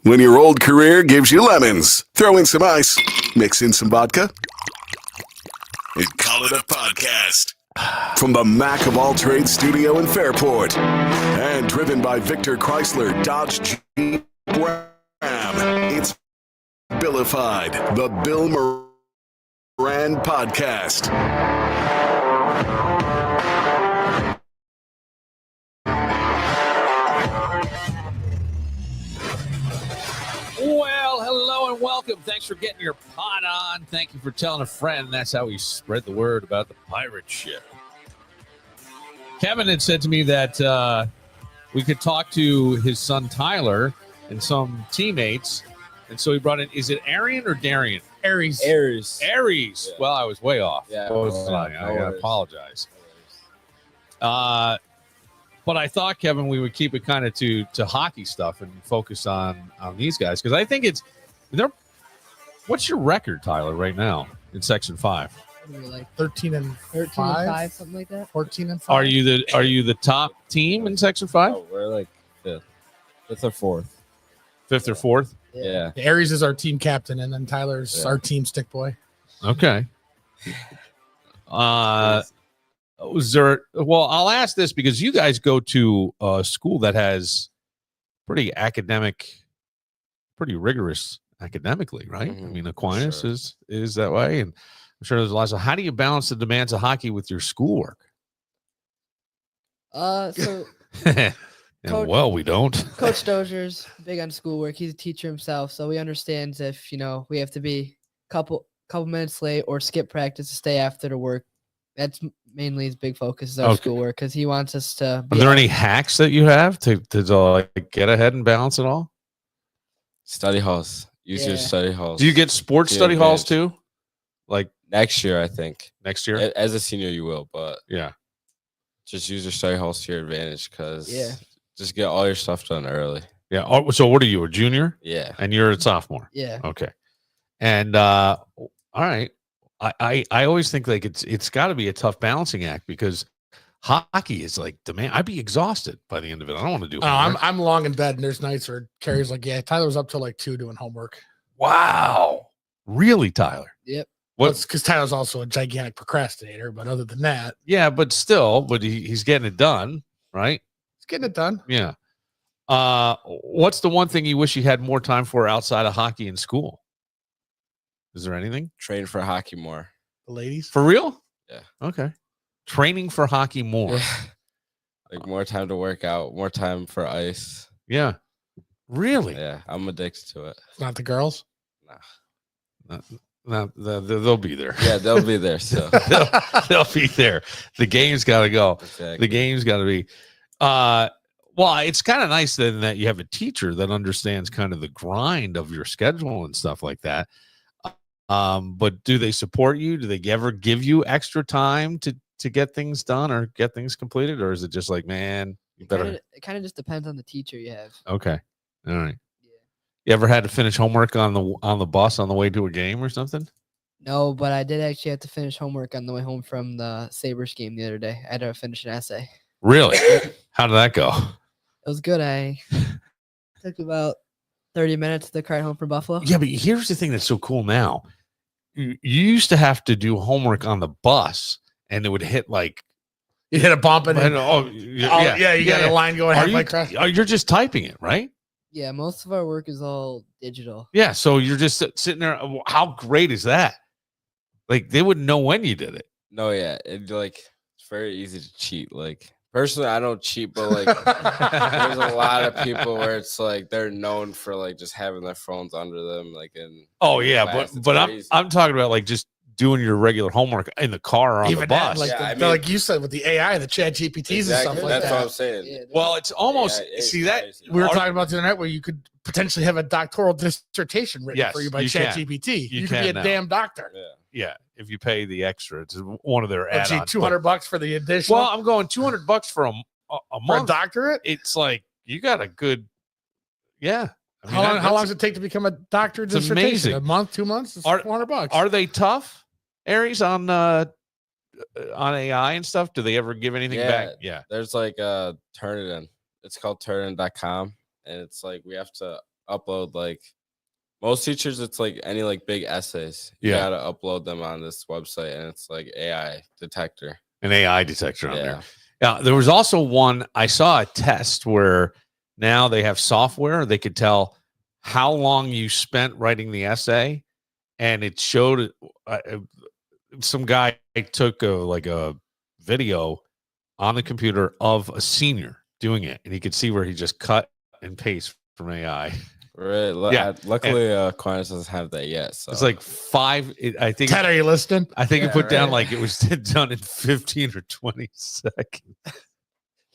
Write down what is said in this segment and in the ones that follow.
When your old career gives you lemons, throw in some ice, mix in some vodka, and call it a podcast. From the Mac of All Trades studio in Fairport, and driven by Victor Chrysler Dodge Jeep Ram, it's Billified, the Bill Moran Podcast. Well, hello and welcome. Thanks for getting your pot on. Thank you for telling a friend. That's how we spread the word about the pirate ship. Kevin had said to me that we could talk to his son Tyler and some teammates. And so he brought in, is it Arian or Darian? Aries. Yeah. Well, I was way off. Yeah, I apologize. But I thought, Kevin, we would keep it kind of to hockey stuff and focus on these guys. Because I think what's your record, Tyler, right now in Section 5? Like 13 and 5, something like that. 14 and 5. Are you the top team in Section 5? Oh, we're like fifth. Fifth or fourth. Fifth or fourth? Yeah. Aries is our team captain, and then Tyler's our team stick boy. Okay. I'll ask this because you guys go to a school that has pretty rigorous academically, right? Mm-hmm. I mean, Aquinas Sure. is that way, and I'm sure there's a lot. So, how do you balance the demands of hockey with your schoolwork? So And, well, we don't. Coach Dozier's big on schoolwork. He's a teacher himself, so he understands if we have to be couple minutes late or skip practice to stay after to work. That's mainly his big focus is our Okay. schoolwork because he wants us to. Are Be there out- any hacks that you have to like get ahead and balance it all? Study halls. Use your Yeah. study halls. Do you get sports To your study halls advantage. too? Like next year? I think next year? As a senior, you will, but Yeah. just use your study halls to your advantage because Yeah. just get all your stuff done early. Yeah. Oh, so what are you, a junior? Yeah. And you're a sophomore. Yeah. Okay. And all right. I always think like it's got to be a tough balancing act because hockey is like demand. I'd be exhausted by the end of it. I don't want to do. I'm long in bed, and there's nights where Carrie's like, "Yeah, Tyler was up till like 2 doing homework." Wow. Really, Tyler? Yep. What? Because Tyler's also a gigantic procrastinator. But other than that, Yeah, but still, he's getting it done, right? he's getting it done. Yeah. What's the one thing you wish you had more time for outside of hockey in school? Is there anything Train for hockey more. The ladies. for real? Yeah. Okay. Training for hockey more. Like more time to work out, more time for ice. Yeah. Really? Yeah, I'm addicted to it. Not the girls. No, they'll be there. Yeah, they'll be there. So They'll be there. The game's got to go. exactly. The game's got to be. Well, it's kind of nice then that you have a teacher that understands kind of the grind of your schedule and stuff like that. But do they support you? Do they ever give you extra time to get things done or get things completed, or is it just like, man, you better? It kind of just depends on the teacher you have. Okay, all right. Yeah. You ever had to finish homework on the bus on the way to a game or something? No, but I did actually have to finish homework on the way home from the Sabres game the other day. I had to finish an essay. Really? How did that go? It was good. I took about 30 minutes to cart home from Buffalo. Yeah, but here's the thing that's so cool now. You used to have to do homework on the bus, and it would hit like, You hit a bump and then, you got a line going Are halfway you, across. you're just typing it, right? Yeah, most of our work is all digital. Yeah. So you're just sitting there. How great is that? Like they wouldn't know when you did it. No, yeah, it's very easy to cheat. Like personally, I don't cheat, but like there's a lot of people where it's like they're known for like just having their phones under them, like in Oh yeah, class. It's but crazy. I'm talking about like just doing your regular homework in the car or on the Even bus. that, like, Yeah, I like you said with the AI, the Chat GPTs and stuff like That's that. what I'm saying. Yeah, Well, it's almost Yeah, it's see that crazy. We were Our- talking about the other night where you could potentially have a doctoral dissertation written Yes, for you by you Chat can. GPT. You You could be a can now. damn doctor. Yeah. yeah. If you pay the extra, it's one of their Let's see, add-ons. $200 for the additional Well, I'm going $200 for a for a month. doctorate. It's like you got a good, yeah. I mean, How long does it take to become a doctorate it's dissertation? amazing. A month, 2 months? It's Are- $400. Are they tough, Aries, on AI and stuff? Do they ever give anything back? Yeah. There's like Turnitin. It's called Turnitin.com. And it's like we have to upload like most teachers. It's like any like big essays. You Yeah. gotta upload them on this website, and it's like AI detector. An AI detector on there. Yeah. Yeah, there was also one I saw a test where now they have software they could tell how long you spent writing the essay, and it showed some guy took a video on the computer of a senior doing it, and he could see where he just cut and paste from AI. Right. Yeah. Luckily, Aquinas doesn't have that yet. So It's like I think Ted, are you listening? I think it Yeah, put down right. like it was done in 15 or 20 seconds.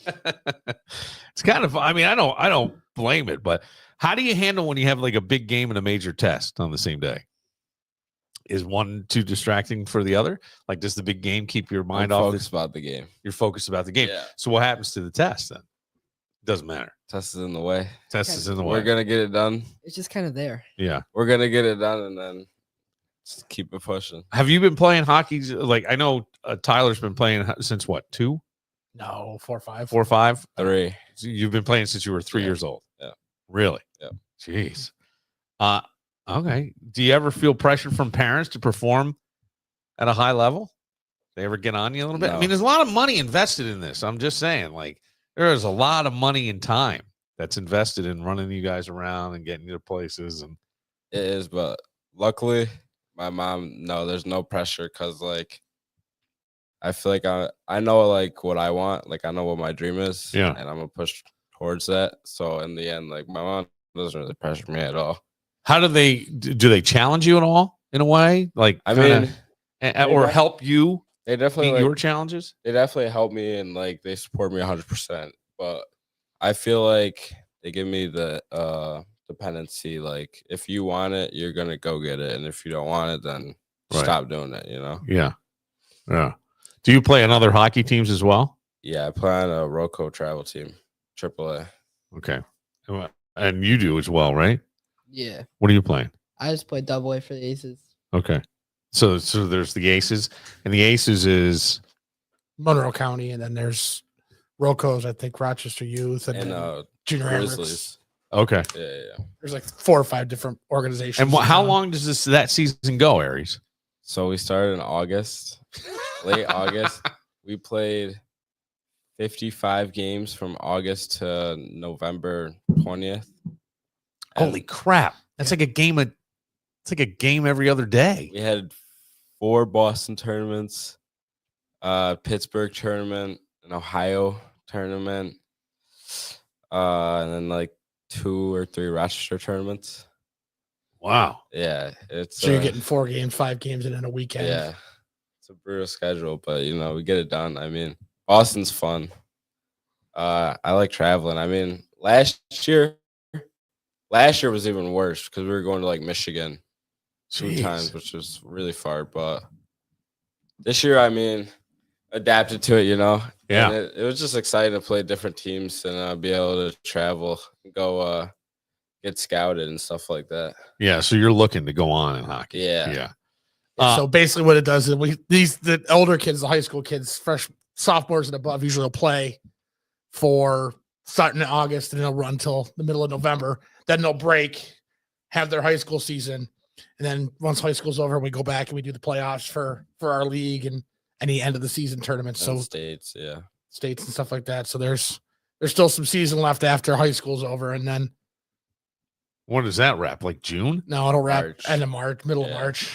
It's kind of, I mean, I don't blame it, but how do you handle when you have like a big game and a major test on the same day? Is one too distracting for the other? Like, does the big game keep your mind I'm off focused this? about the game. You're focused about the game. Yeah. So what happens to the test then? Doesn't matter. Test is in the way. Test is in the way. We're gonna get it done. It's just kind of there. Yeah. We're gonna get it done, and then just keep it pushing. Have you been playing hockey? Like, I know Tyler's been playing since what, 2, No, 4 or 5. 4, 5? 3. So you've been playing since you were 3 Yeah. years old. Yeah. Really? Yeah. Jeez. Okay. Do you ever feel pressure from parents to perform at a high level? They ever get on you a little bit? I No. mean, there's a lot of money invested in this. I'm just saying, like, there is a lot of money and time that's invested in running you guys around and getting you to places. And It is, but luckily, my mom, no, there's no pressure because, like, I feel like I know, like, what I want. Like, I know what my dream is. Yeah. And I'm going to push towards that. So, in the end, like, my mom doesn't really pressure me at all. how do they challenge you at all in a way? Like, I kinda- mean, or help you they definitely, meet like, your challenges? they definitely help me and, like, they support me 100%. But I feel like they give me the dependency. Like, if you want it, you're going to go get it. And if you don't want it, then Right. stop doing it, you know? Yeah. Yeah. Do you play on other hockey teams as well? Yeah, I play on a Roco travel team, AAA. Okay. And you do as well, right? Yeah. What are you playing? I just played double A for the Aces. Okay. So there's the Aces, and the Aces is Monroe County, and then there's Rocco's, I think Rochester Youth, and, And then Junior Amerks. Grizzlies. okay. Yeah. There's like 4 or 5 different organizations. And how long does that season go, Aries? So we started in August, late August. We played 55 games from August to November 20th. Holy crap! That's like a game. It's like a game every other day. We had 4 Boston tournaments, Pittsburgh tournament, an Ohio tournament, and then like 2 or 3 Rochester tournaments. Wow. Yeah, it's So you're getting 4 games, 5 games, and then a weekend. yeah, it's a brutal schedule, but you know we get it done. I mean, Boston's fun. I like traveling. I mean, last year was even worse because we were going to like Michigan 2 Jeez. times, which was really far. But this year, I mean, adapted to it. You know, Yeah. And it was just exciting to play different teams and be able to travel, go get scouted and stuff like that. Yeah. So you're looking to go on in hockey. Yeah. Yeah. So basically, what it does is the older kids, the high school kids, sophomores and above, usually will play for starting in August, and they'll run till the middle of November. Then they'll break, have their high school season, and then once high school's over, we go back and we do the playoffs for our league and any end of the season tournaments. So And states, yeah. states and stuff like that. So there's still some season left after high school's over, and then When does that wrap? Like June? no, it'll wrap March. end of March, middle of Yeah. March.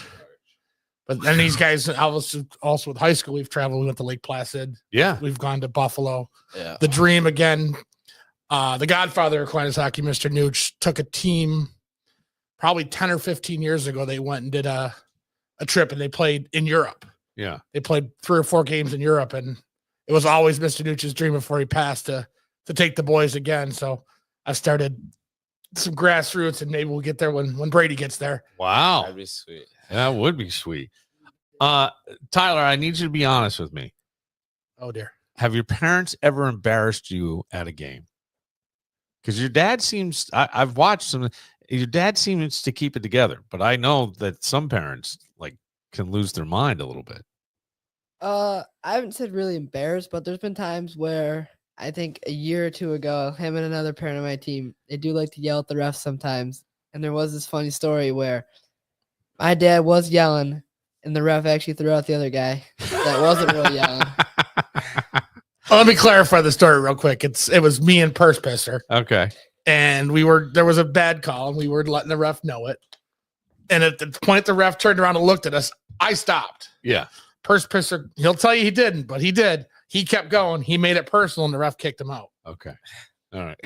But then these guys, also with high school, we've traveled. We went to Lake Placid. Yeah. We've gone to Buffalo. Yeah. The dream again. The godfather of Aquinas hockey, Mr. Nooch, took a team probably 10 or 15 years ago. They went and did a trip, and they played in Europe. Yeah. They played 3 or 4 games in Europe, and it was always Mr. Nooch's dream before he passed to take the boys again. So I started some grassroots, and maybe we'll get there when Brady gets there. Wow. That'd be sweet. That would be sweet. Tyler, I need you to be honest with me. Oh dear. Have your parents ever embarrassed you at a game? Because your dad seems, I've watched some, your dad seems to keep it together, but I know that some parents like can lose their mind a little bit. I haven't said really embarrassed, but there's been times where I think a year or two ago, him and another parent on my team, they do like to yell at the refs sometimes. And there was this funny story where my dad was yelling, and the ref actually threw out the other guy that wasn't really yelling. Well, let me clarify the story real quick. It was me and Purse Pisser, Okay. and there was a bad call, and we were letting the ref know it. And at the point the ref turned around and looked at us, I stopped. Yeah. Purse Pisser, he'll tell you he didn't, but he did. He kept going. He made it personal, and the ref kicked him out. Okay. All right.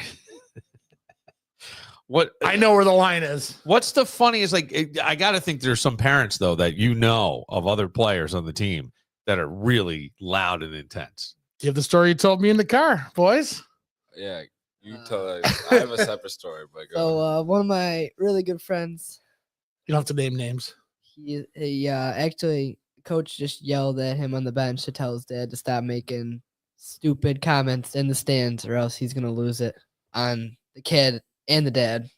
What I know where the line is. What's the funniest? I got to think there's some parents though that you know of other players on the team that are really loud and intense. Give the story you told me in the car, boys. Yeah, you tell. I have a separate story, but go. So one of my really good friends, You don't have to name names. he actually coach just yelled at him on the bench to tell his dad to stop making stupid comments in the stands, or else he's gonna lose it on the kid and the dad.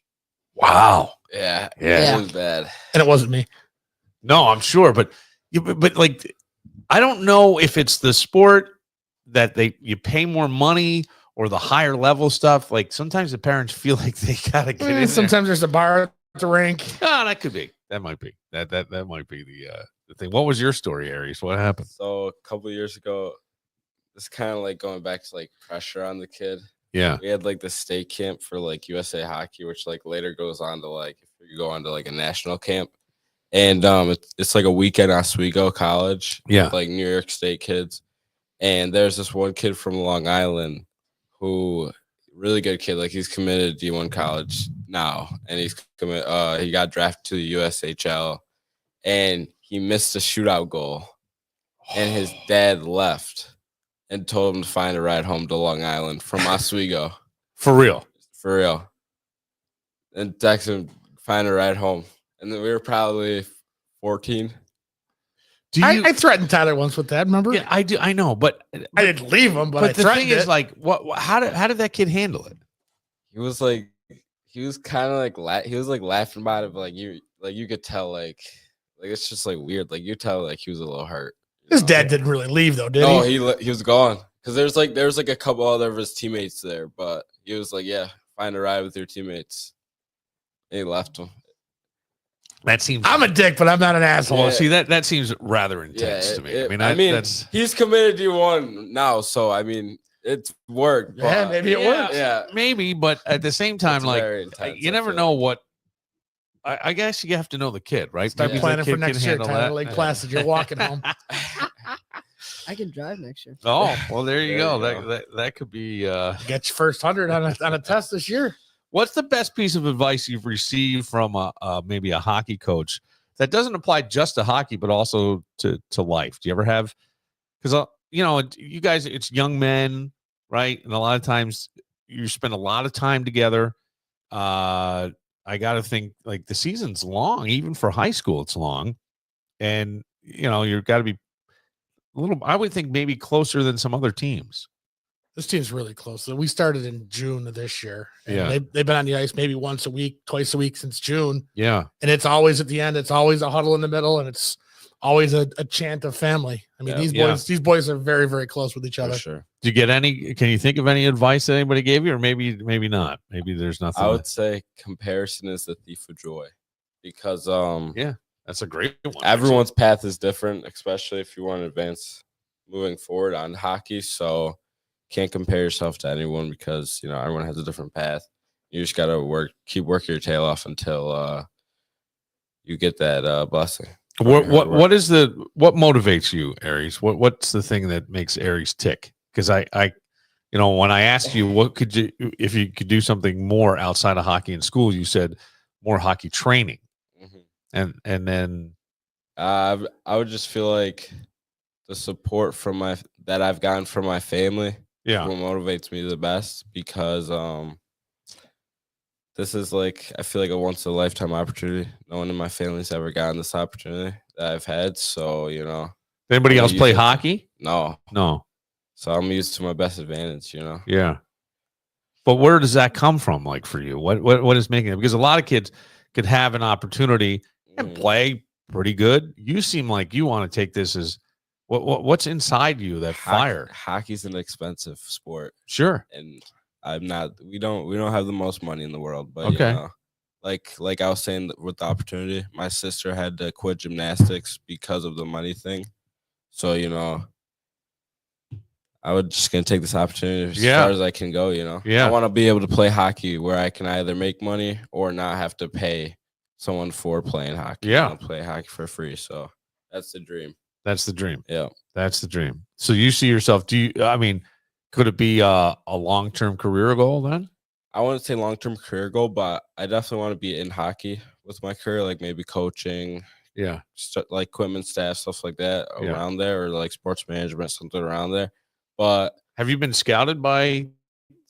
Wow. Yeah, Yeah. it was bad. And it wasn't me. No, I'm sure, but like, I don't know if it's the sport that you pay more money or the higher level stuff. Like sometimes the parents feel like they gotta get in there. Sometimes there's a bar at the rink. Oh, that could be. That might be. That might be the thing. What was your story, Aries? What happened? So a couple years ago, it's kind of like going back to like pressure on the kid. Yeah. We had like the state camp for like USA Hockey, which like later goes on to like if you go on to like a national camp, and it's like a weekend Oswego College, Yeah. with, like New York State kids, and there's this one kid from Long Island who really good kid, like he's committed to D1 college now, and he got drafted to the USHL, and he missed a shootout goal, and his dad left and told him to find a ride home to Long Island from Oswego. For real. For real. And texted him, find a ride home. And then we were probably 14. Do you? I threatened Tyler once with that, remember? Yeah, I do. I know, but I didn't leave him, but I the thing threatened is, it. like, how did that kid handle it? He was kind of like he was like laughing about it, but you could tell like it's just like weird. Like you tell like he was a little hurt. His dad didn't really leave though, did No, he? he was gone. Because there was like a couple other of his teammates there, but he was like, yeah, find a ride with your teammates. And he left them. That seems. I'm a dick, but I'm not an asshole. Well, Yeah. see that seems rather intense to me. I mean, that's he's committed to one now, so I mean, it's worked. Yeah, but- maybe it works. Yeah, maybe, but at the same time, it's like, very intense, you I never feel know like. what. I guess you have to know the kid, right? Start Maybe the planning for kid can next year, handle Tyler. that. Lake Placid. You're walking home. I can drive next year. Oh, well, there you There go. you go. That could be. Get your first 100 on a test this year. What's the best piece of advice you've received from maybe a hockey coach that doesn't apply just to hockey, but also to life? Do you ever have? Because you guys, it's young men, right? And a lot of times you spend a lot of time together. I got to think like the season's long, even for high school, it's long, and you've got to be a little. I would think maybe closer than some other teams. This team's really close. So we started in June of this year. And Yeah. they've been on the ice maybe once a week, twice a week since June. Yeah. And it's always at the end. It's always a huddle in the middle, and it's always a chant of family. I mean, Yeah. these boys are very, very close with each for other. sure. Do you get any? Can you think of any advice that anybody gave you, or maybe not? Maybe there's nothing. I would say comparison is the thief of joy, because That's a great one. everyone's path is different, especially if you want to advance moving forward on hockey. So can't compare yourself to anyone because everyone has a different path. You just gotta keep working your tail off until you get that blessing. What motivates you, Aries? What's the thing that makes Aries tick? Because I when I asked you if you could do something more outside of hockey in school, you said more hockey training, Mhm. and then I would just feel like the support that I've gotten from my family yeah, what motivates me the best, because this is like I feel like a once in a lifetime opportunity. No one in my family's ever gotten this opportunity that I've had. So anybody I'm else gonna play use it. hockey? No. No, So I'm used to my best advantage. yeah. But where does that come from? Like for you, what is making it? Because a lot of kids could have an opportunity and Mm. play pretty good. You seem like you want to take this as What's inside you that fire? Hockey's an expensive sport, Sure. and I'm not. We don't have the most money in the world, but Okay. you know, like I was saying with the opportunity, my sister had to quit gymnastics because of the money thing. So you know, I would just gonna take this opportunity as Yeah. far as I can go. You know, Yeah. I want to be able to play hockey where I can either make money or not have to pay someone for playing hockey. Yeah. I wanna play hockey for free. So that's the dream. That's the dream. Yeah. That's the dream. So you see yourself, I mean, could it be a long-term career goal then? I wouldn't say long-term career goal, but I definitely want to be in hockey with my career, like maybe coaching, Yeah. like equipment staff, stuff like that Yeah. around there, or like sports management, something around there. But Have you been scouted by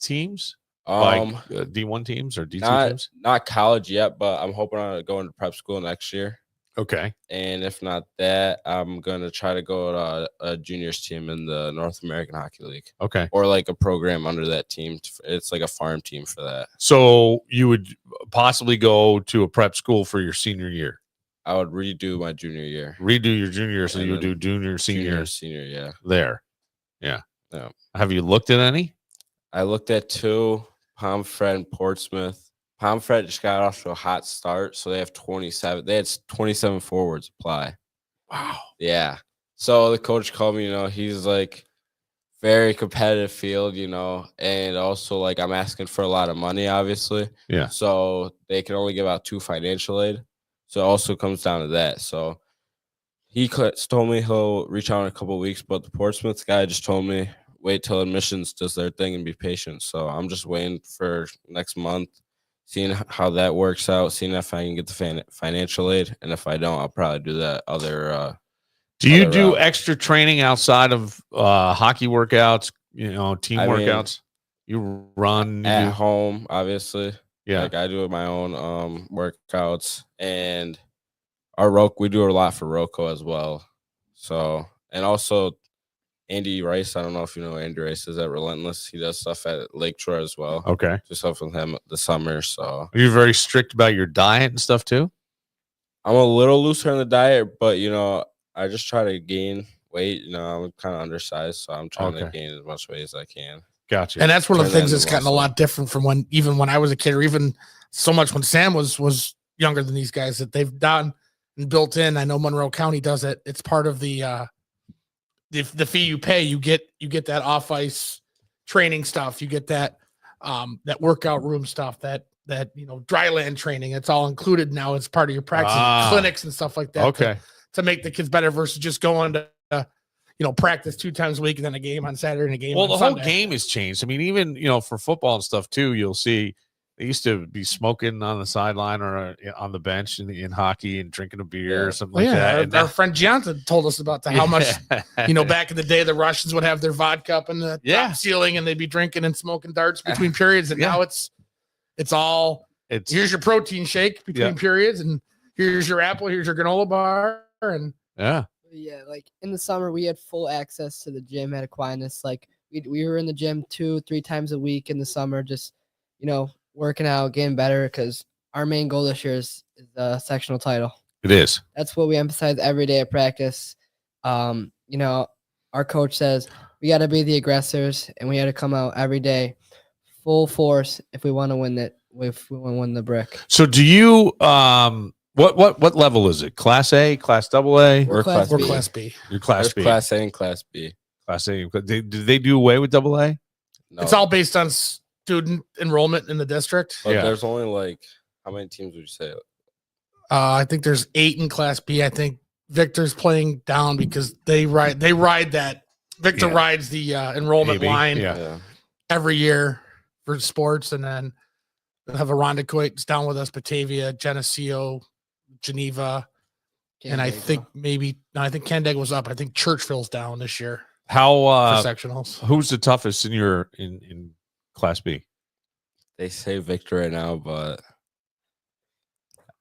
teams? D1 teams or D2 teams? not college yet, but I'm hoping to go into prep school next year. Okay. And if not that, I'm gonna try to go to a juniors team in the North American Hockey League, Okay. or like a program under that team. It's like a farm team for that. So you would possibly go to a prep school for your senior year, I would redo my junior year. redo your junior year, so And you would do then junior, senior senior, yeah. there. Yeah. Yeah. Have you looked at any? I looked at 2, Pomfret and Portsmouth. Pomfret just got off to a hot start, so they have 27. They had 27 forwards apply. Wow. Yeah. So the coach called me, you know, he's like very competitive field, you know, and also like I'm asking for a lot of money, obviously. Yeah. So they can only give out 2 financial aid. So it also comes down to that. So he told me he'll reach out in a couple of weeks, but the Portsmouth guy just told me wait till admissions does their thing and be patient. So I'm just waiting for next month, seeing how that works out, seeing if I can get the financial aid, and if I don't, I'll probably do that other. Do you other do route. extra training outside of hockey workouts? You know, team I mean, workouts. You run At you- home, obviously. Yeah. Like I do my own workouts, and we do a lot for Rocco as well. So, and also Andy Rice, I don't know if you know Andy Rice is at Relentless. He does stuff at Lakeshore as well. Okay. Do stuff with him the summer. So Are you very strict about your diet and stuff too? I'm a little looser on the diet, but you know, I just try to gain weight. You know, I'm kind of undersized, so I'm trying to Okay. gain as much weight as I can. Gotcha. And that's one of the Turn that things that's into gotten a muscle. lot different from when I was a kid, or even so much when Sam was younger than these guys, that they've done and built in. I know Monroe County does it. It's part of the fee you pay. You get that off ice training stuff. You get that that workout room stuff. That you know, dry land training. It's all included now. It's part of your practice clinics and stuff like that. Okay. To make the kids better versus just going to you know, practice 2 times a week and then a game on Saturday and a game Well, on the Sunday. whole game has changed. I mean, even, you know, for football and stuff too, you'll see they used to be smoking on the sideline or on the bench in hockey and drinking a beer or something Well, like that. yeah, And our friend Johnson told us about how much, Yeah. you know, back in the day, the Russians would have their vodka up in the Yeah. top ceiling and they'd be drinking and smoking darts between periods. And Yeah. now it's all, it's here's your protein shake between Yeah. periods, and here's your apple, here's your granola bar. And yeah. Yeah, like in the summer, we had full access to the gym at Aquinas. Like we were in the gym 2-3 times a week in the summer, just, you know, working out, getting better, because our main goal this year is the sectional title. It is. That's what we emphasize every day at practice. You know, our coach says we got to be the aggressors, and we got to come out every day full force if we want to win it. If we want to win the brick. So do you what level is it? Class A, class double A? We're Class class we're B. Class B. You're class There's B. class A and class B. Class A. Do they do away with double A? No, It's all based on student enrollment in the district. but Yeah. there's only like how many teams would you say? I think there's 8 in Class B. I think Victor's playing down because they ride that. Victor Yeah. rides the enrollment Maybe, line yeah. every year for sports, and then we'll have Arondaquoit's down with us, Batavia, Geneseo, Geneva, and I think Canandaigua was up. I think Churchville's down this year How for sectionals. who's the toughest in your in class B? They say Victor right now, but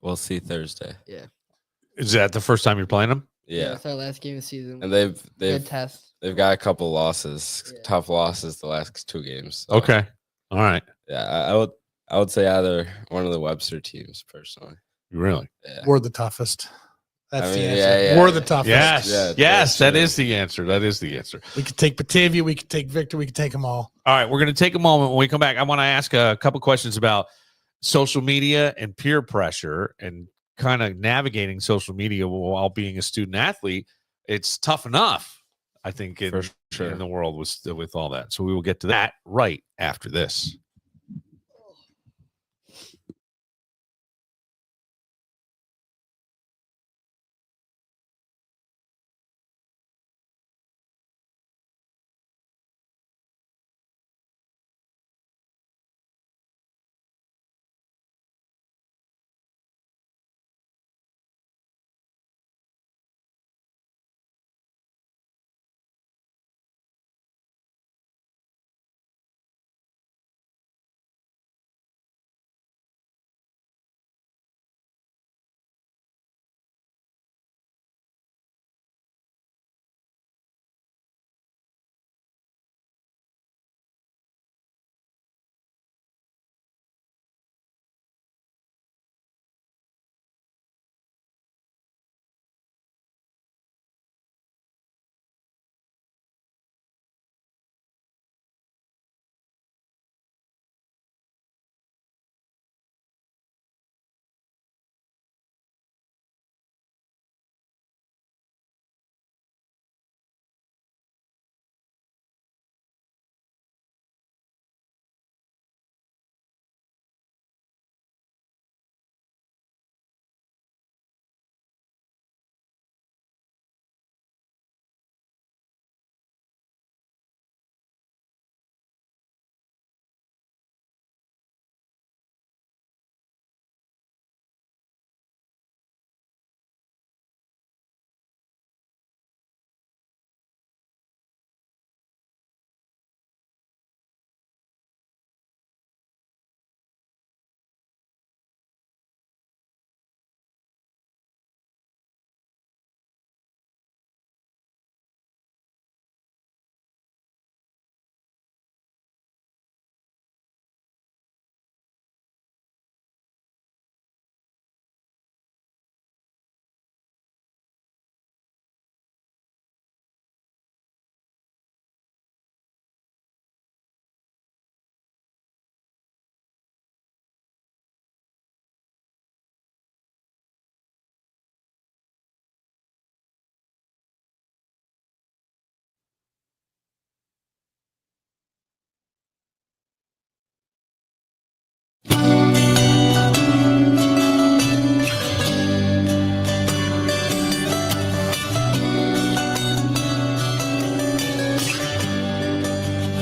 we'll see Thursday. Is that the first time you're playing them? Yeah, It's our last game of the season. and they've Good test. they've got a couple losses, Yeah. tough losses the last 2 games. So, Okay. All right. yeah, I would say either one of the Webster teams personally. Really? Yeah, We're the toughest. That's I the mean, answer. yeah, We're yeah. the toughest. Yes, Yeah, yes, that true. is the answer. That is the answer. We could take Batavia. We could take Victor. We could take them all. All right, we're going to take a moment. When we come back, I want to ask a couple questions about social media and peer pressure and kind of navigating social media while being a student athlete. It's tough enough, I think, in, For sure. in the world with all that. So we will get to that right after this.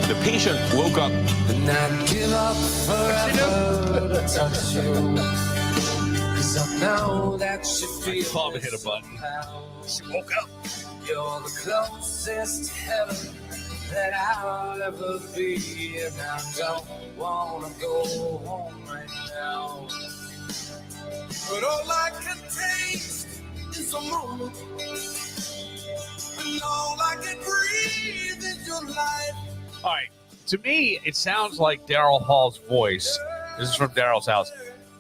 The patient woke up. And I'd give up forever to touch you. 'Cause I know that you feel Bob hit a button. She woke up. You're the closest to heaven that I'll ever be. And I don't wanna go home right now. But all I can taste is a moment. And all I can breathe is your life. All right. To me, it sounds like Daryl Hall's voice. This is from Daryl's house.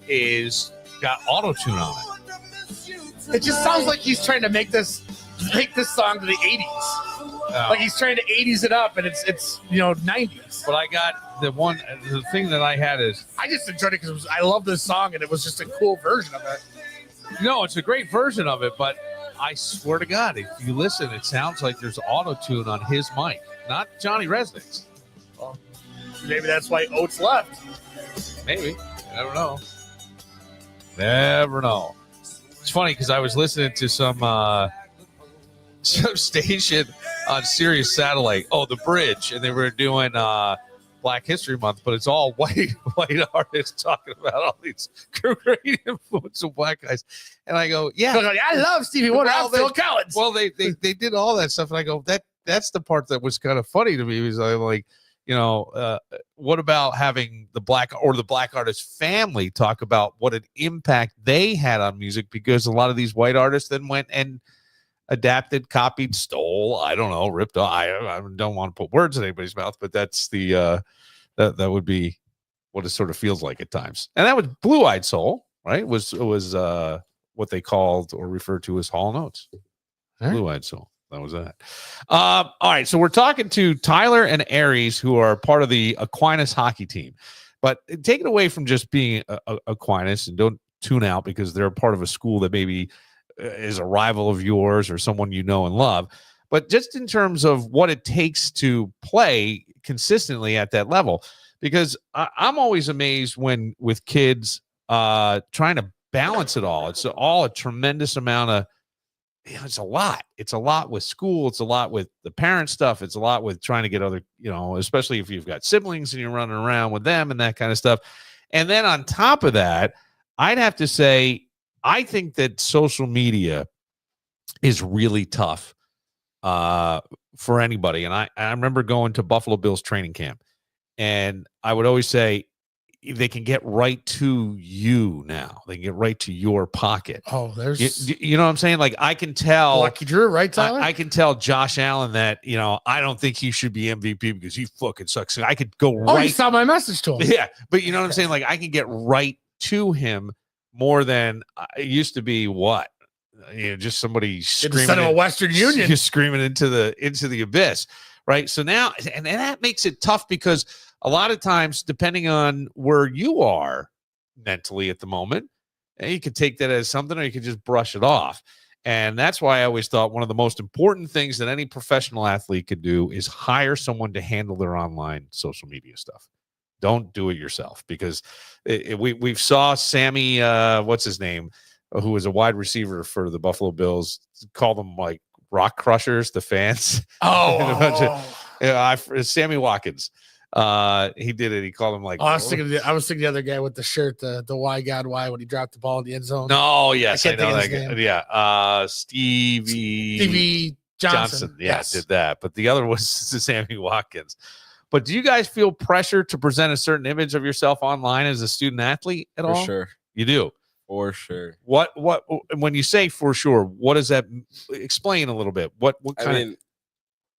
Is got auto tune on it. It just sounds like he's trying to make this song to the 80s. Like he's trying to 80s it up, and it's 90s. But I got the thing that I had is I just enjoyed it because I love this song, and it was just a cool version of it. no, it's a great version of it. But I swear to God, if you listen, it sounds like there's auto tune on his mic, not Johnny Resnick's. Maybe that's why Oates left. Maybe. Never know. Never know. It's funny because I was listening to some station on Sirius Satellite. Oh, The Bridge, and they were doing Black History Month, but it's all white artists talking about all these great influence of black guys. And I go, yeah, I love Stevie Wonder. Well, I'm Phil Collins. well, they did all that stuff, and I go, that's the part that was kind of funny to me. Because I'm like, what about having the black artist family talk about what an impact they had on music? Because a lot of these white artists then went and adapted, copied, stole, I don't know, ripped off. I don't want to put words in anybody's mouth, but that's the that would be what it sort of feels like at times. And that was Blue Eyed Soul, right? Was what they called or referred to as Hall Notes. All right. Blue-eyed soul. That was that. All right. So we're talking to Tyler and Aries, who are part of the Aquinas hockey team. But take it away from just being Aquinas, and don't tune out because they're part of a school that maybe is a rival of yours or someone you know and love. But just in terms of what it takes to play consistently at that level, because I'm always amazed when with kids trying to balance it all. It's all a tremendous amount of, it's a lot. It's a lot with school. It's a lot with the parent stuff. It's a lot with trying to get other, especially if you've got siblings and you're running around with them and that kind of stuff. And then on top of that, I'd have to say, I think that social media is really tough for anybody. And I remember going to Buffalo Bills training camp, and I would always say they can get right to you now. They can get right to your pocket. Oh, there's You know what I'm saying? Like I can tell Lucky Drew, right, Tyler? I can tell Josh Allen that, I don't think he should be MVP because he fucking sucks. I could go Oh, right. you saw my message to him. Yeah. But you know what I'm saying? Like I can get right to him more than it used to be. What? Just somebody It's screaming instead of a Western Union. just screaming into the abyss, right? So now, and that makes it tough because a lot of times, depending on where you are mentally at the moment, you can take that as something, or you can just brush it off. And that's why I always thought one of the most important things that any professional athlete could do is hire someone to handle their online social media stuff. Don't do it yourself, because we saw Sammy, what's his name, who was a wide receiver for the Buffalo Bills, call them like rock crushers, the fans. Sammy Watkins. He did it. He called him like. I was thinking the other guy with the shirt, the why God why, when he dropped the ball in the end zone. No, yes, I can't know think that of his guy. name. Yeah, Stevie Johnson. Yeah, Yes. did that. But the other was Sammy Watkins. But do you guys feel pressure to present a certain image of yourself online as a student athlete at For all? sure. You do. For sure. What when you say for sure, what does that explain a little bit? What kind of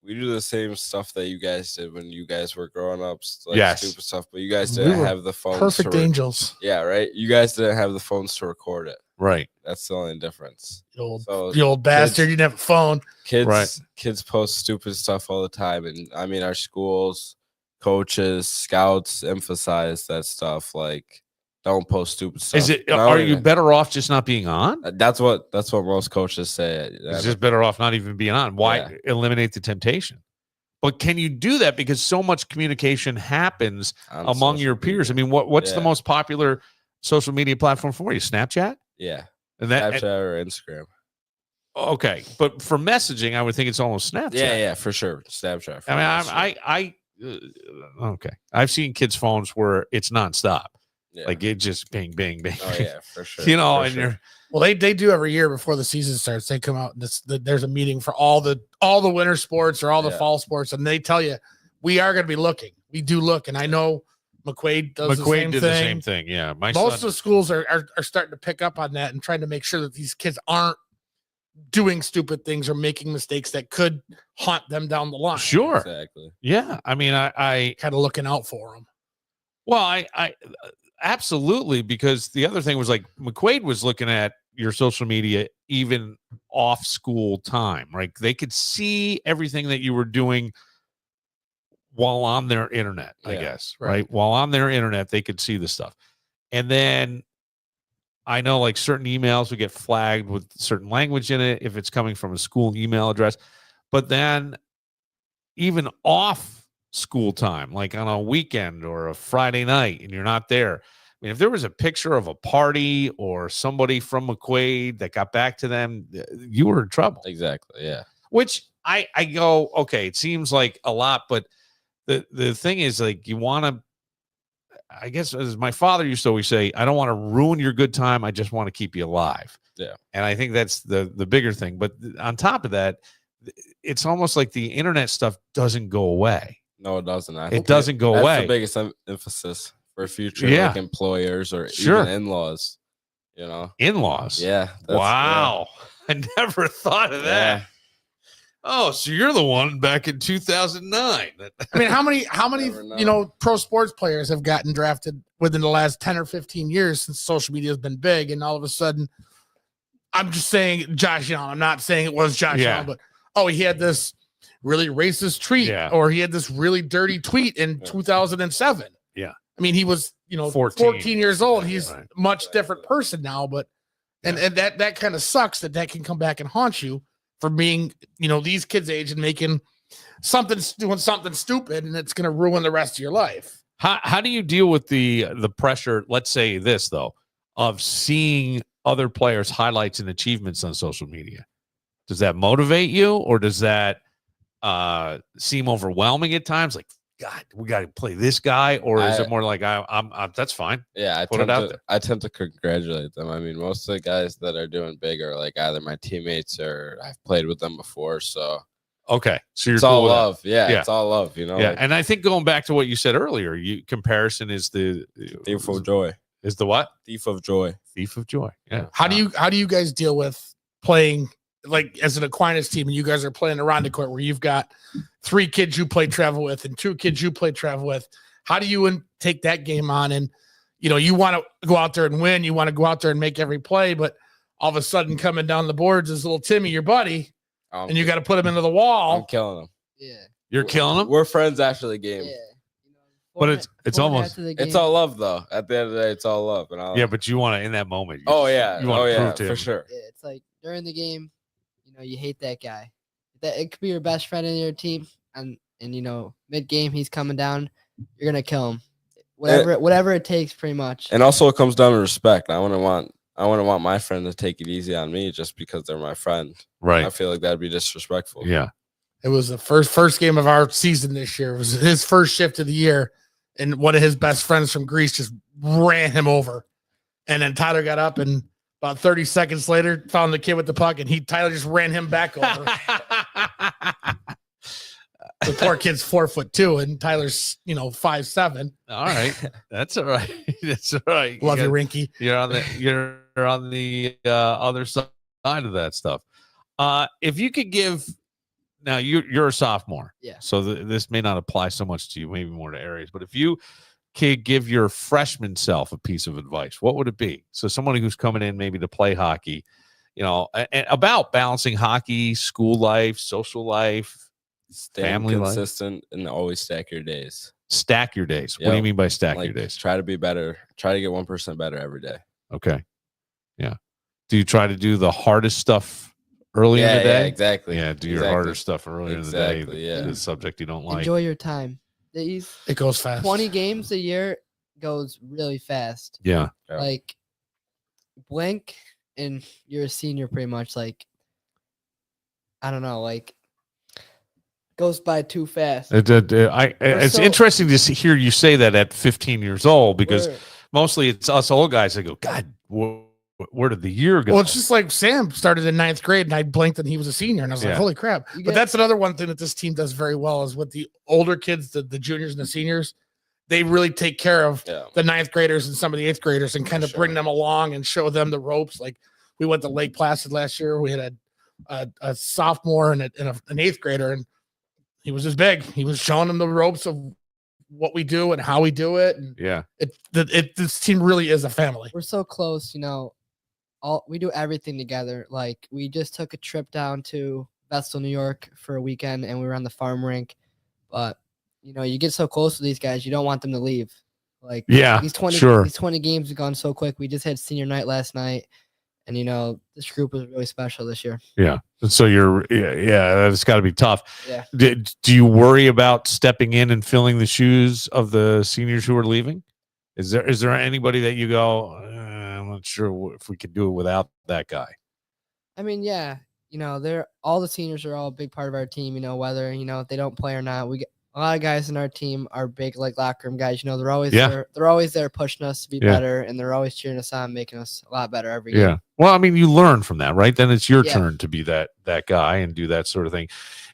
we do the same stuff that you guys did when you guys were growing up, like Yes. stupid stuff, but you guys We didn't were have the phones. Perfect to angels. Yeah, right. You guys didn't have the phones to record it. right? That's the only difference. So The old bastard. You didn't have a phone. kids post stupid stuff all the time, and I mean our schools, coaches, scouts emphasize that stuff. Like, don't post stupid stuff. Is it? Are you better off just not being on? That's what most coaches say. It's just better off not even being on. Why eliminate the temptation? But can you do that? Because so much communication happens On among social your peers. media. I mean, what's the Yeah. most popular social media platform for you? Snapchat? Yeah, And that Snapchat or Instagram. okay. But for messaging, I would think it's almost Snapchat. Yeah, for sure. Snapchat. For I mean, okay. I've seen kids' phones where it's nonstop. yeah. Like it just bing, bing, bing. Oh yeah, for sure. You know, for and sure. you're Well, they do every year before the season starts. They come out and there's a meeting for all the winter sports or all the Yeah. fall sports, and they tell you we are going to be looking. We do look, and I know McQuaid does the same did thing. the same thing. Yeah, my Most of son. the schools are starting to pick up on that and trying to make sure that these kids aren't doing stupid things or making mistakes that could haunt them down the line. Sure. Exactly. Yeah. I mean, I Kind of looking out for them. well, I absolutely, because the other thing was like McQuaid was looking at your social media even off school time, right? They could see everything that you were doing while on their internet, I Yeah, guess, right. right? While on their internet, they could see the stuff. And then I know like certain emails would get flagged with certain language in it if it's coming from a school email address. But then even off school time, like on a weekend or a Friday night, and you're not there. I mean, if there was a picture of a party or somebody from McQuaid that got back to them, you were in trouble. Exactly. Yeah. Which I go, okay, it seems like a lot, but the thing is, like, you want to, I guess, as my father used to always say, I don't want to ruin your good time. I just want to keep you alive. Yeah. And I think that's the bigger thing. But on top of that, it's almost like the internet stuff doesn't go away. No, it doesn't. It doesn't go That's away. the biggest emphasis for future Yeah. like employers or Sure. even in-laws. You know. In-laws. Yeah. Wow. I never thought of that. Yeah. Oh, so you're the one back in 2009. I mean, how many Never know. pro sports players have gotten drafted within the last 10 or 15 years since social media has been big, and all of a sudden I'm just saying Josh Allen. I'm not saying it was Josh Yeah. Allen, but he had this really racist tweet, Yeah. or he had this really dirty tweet in 2007. Yeah. I mean, he was 14 years old. He's Right. a much different person now, but and that kind of sucks that can come back and haunt you for being these kids' age and making doing something stupid, and it's going to ruin the rest of your life. How do you deal with the pressure? Let's say this though, of seeing other players' highlights and achievements on social media. Does that motivate you, or does that seem overwhelming at times? Like, God, we got to play this guy, or is it more like I'm that's fine? Yeah, Put it out there. I tend to congratulate them. I mean, most of the guys that are doing big are like either my teammates or I've played with them before. So Okay, so you're it's cool all with that. love. Yeah, Yeah. it's all love. Yeah, like, and I think going back to what you said earlier, comparison is the thief of joy. Is the what? Thief of joy. Thief of joy. Yeah. How do you guys deal with playing like as an Aquinas team, and you guys are playing a Ronda court where you've got 3 kids you play travel with and 2 kids you play travel with? How do you take that game on? And you want to go out there and win, you want to go out there and make every play, but all of a sudden coming down the boards is little Timmy, your buddy, and you got to put him into the I'm wall. killing them. Yeah. You're killing them? We're friends after the game. Yeah. But it's almost- It's all love, though. At the end of the day, it's all love. And Yeah, but you want to in that moment. Oh yeah. You want Oh to yeah. prove to For him. sure. Yeah, it's like during the game, you hate that guy. That it could be your best friend in your team, and mid game he's coming down, you're gonna kill him. Whatever it takes, pretty much. And also, it comes down to respect. I wouldn't want my friend to take it easy on me just because they're my friend. Right. I feel like that'd be disrespectful. Yeah. It was the first game of our season this year. It was his first shift of the year, and one of his best friends from Greece just ran him over. And then Tyler got up, and about 30 seconds later, found the kid with the puck, and Tyler just ran him back over. The poor kid's 4'2", and Tyler's 5'7". All right. That's all right. That's all right. Love you, got- Rinky. You're on the other side of that stuff. If you could give now, you're a sophomore, Yeah. So this may not apply so much to you, maybe more to Aries. But if you could give your freshman self a piece of advice, what would it be? So somebody who's coming in maybe to play hockey, and about balancing hockey, school life, social life, Stay Family life. consistent and always stack your days. stack your days. What do you Yep. mean by stack your Like, days? try to be better. Try to get 1% better every day. Okay. Yeah. Do you try to do the hardest stuff early in the Yeah, day? exactly. Yeah, do your Exactly. harder stuff early in the day. Exactly, yeah. The subject you don't like. Enjoy your time. These It goes fast. 20 games a year goes really fast. Yeah. Yeah. Like blink and you're a senior pretty much. Like I don't know, like goes by too fast. It's so- interesting to hear you say that at 15 years old because We're- mostly it's us old guys that go, God, where did the year go? Well, it's just like Sam started in 9th grade, and I blinked, and he was a senior, and I was Yeah. like, "Holy crap!" You But get- that's another one thing that this team does very well is with the older kids, the juniors and the seniors, they really take care of Yeah. the 9th graders and some of the 8th graders and kind of Sure. bring them along and show them the ropes. Like we went to Lake Placid last year. We had a sophomore and an 8th grader, and he was as big. He was showing them the ropes of what we do and how we do it. And Yeah. this team really is a family. we're so close, we do everything together. Like we just took a trip down to Vestal, New York for a weekend and we were on the farm rink. But you get so close to these guys, you don't want them to leave. Like Yeah, these 20 sure. these 20 games have gone so quick. We just had senior night last night. And this group was really special this year. Yeah. So that's got to be tough. Yeah. Do you worry about stepping in and filling the shoes of the seniors who are leaving? Is there anybody that you go, I'm not sure if we could do it without that guy? I mean, yeah, they're all the seniors are all a big part of our team, whether, they don't play or not. We get a lot of guys in our team are big like locker room guys. They're always Yeah. they're always there pushing us to be Yeah. better, and they're always cheering us on, making us a lot better every Yeah. game. Well, I mean, you learn from that, right? Then it's your Yeah. turn to be that guy and do that sort of thing.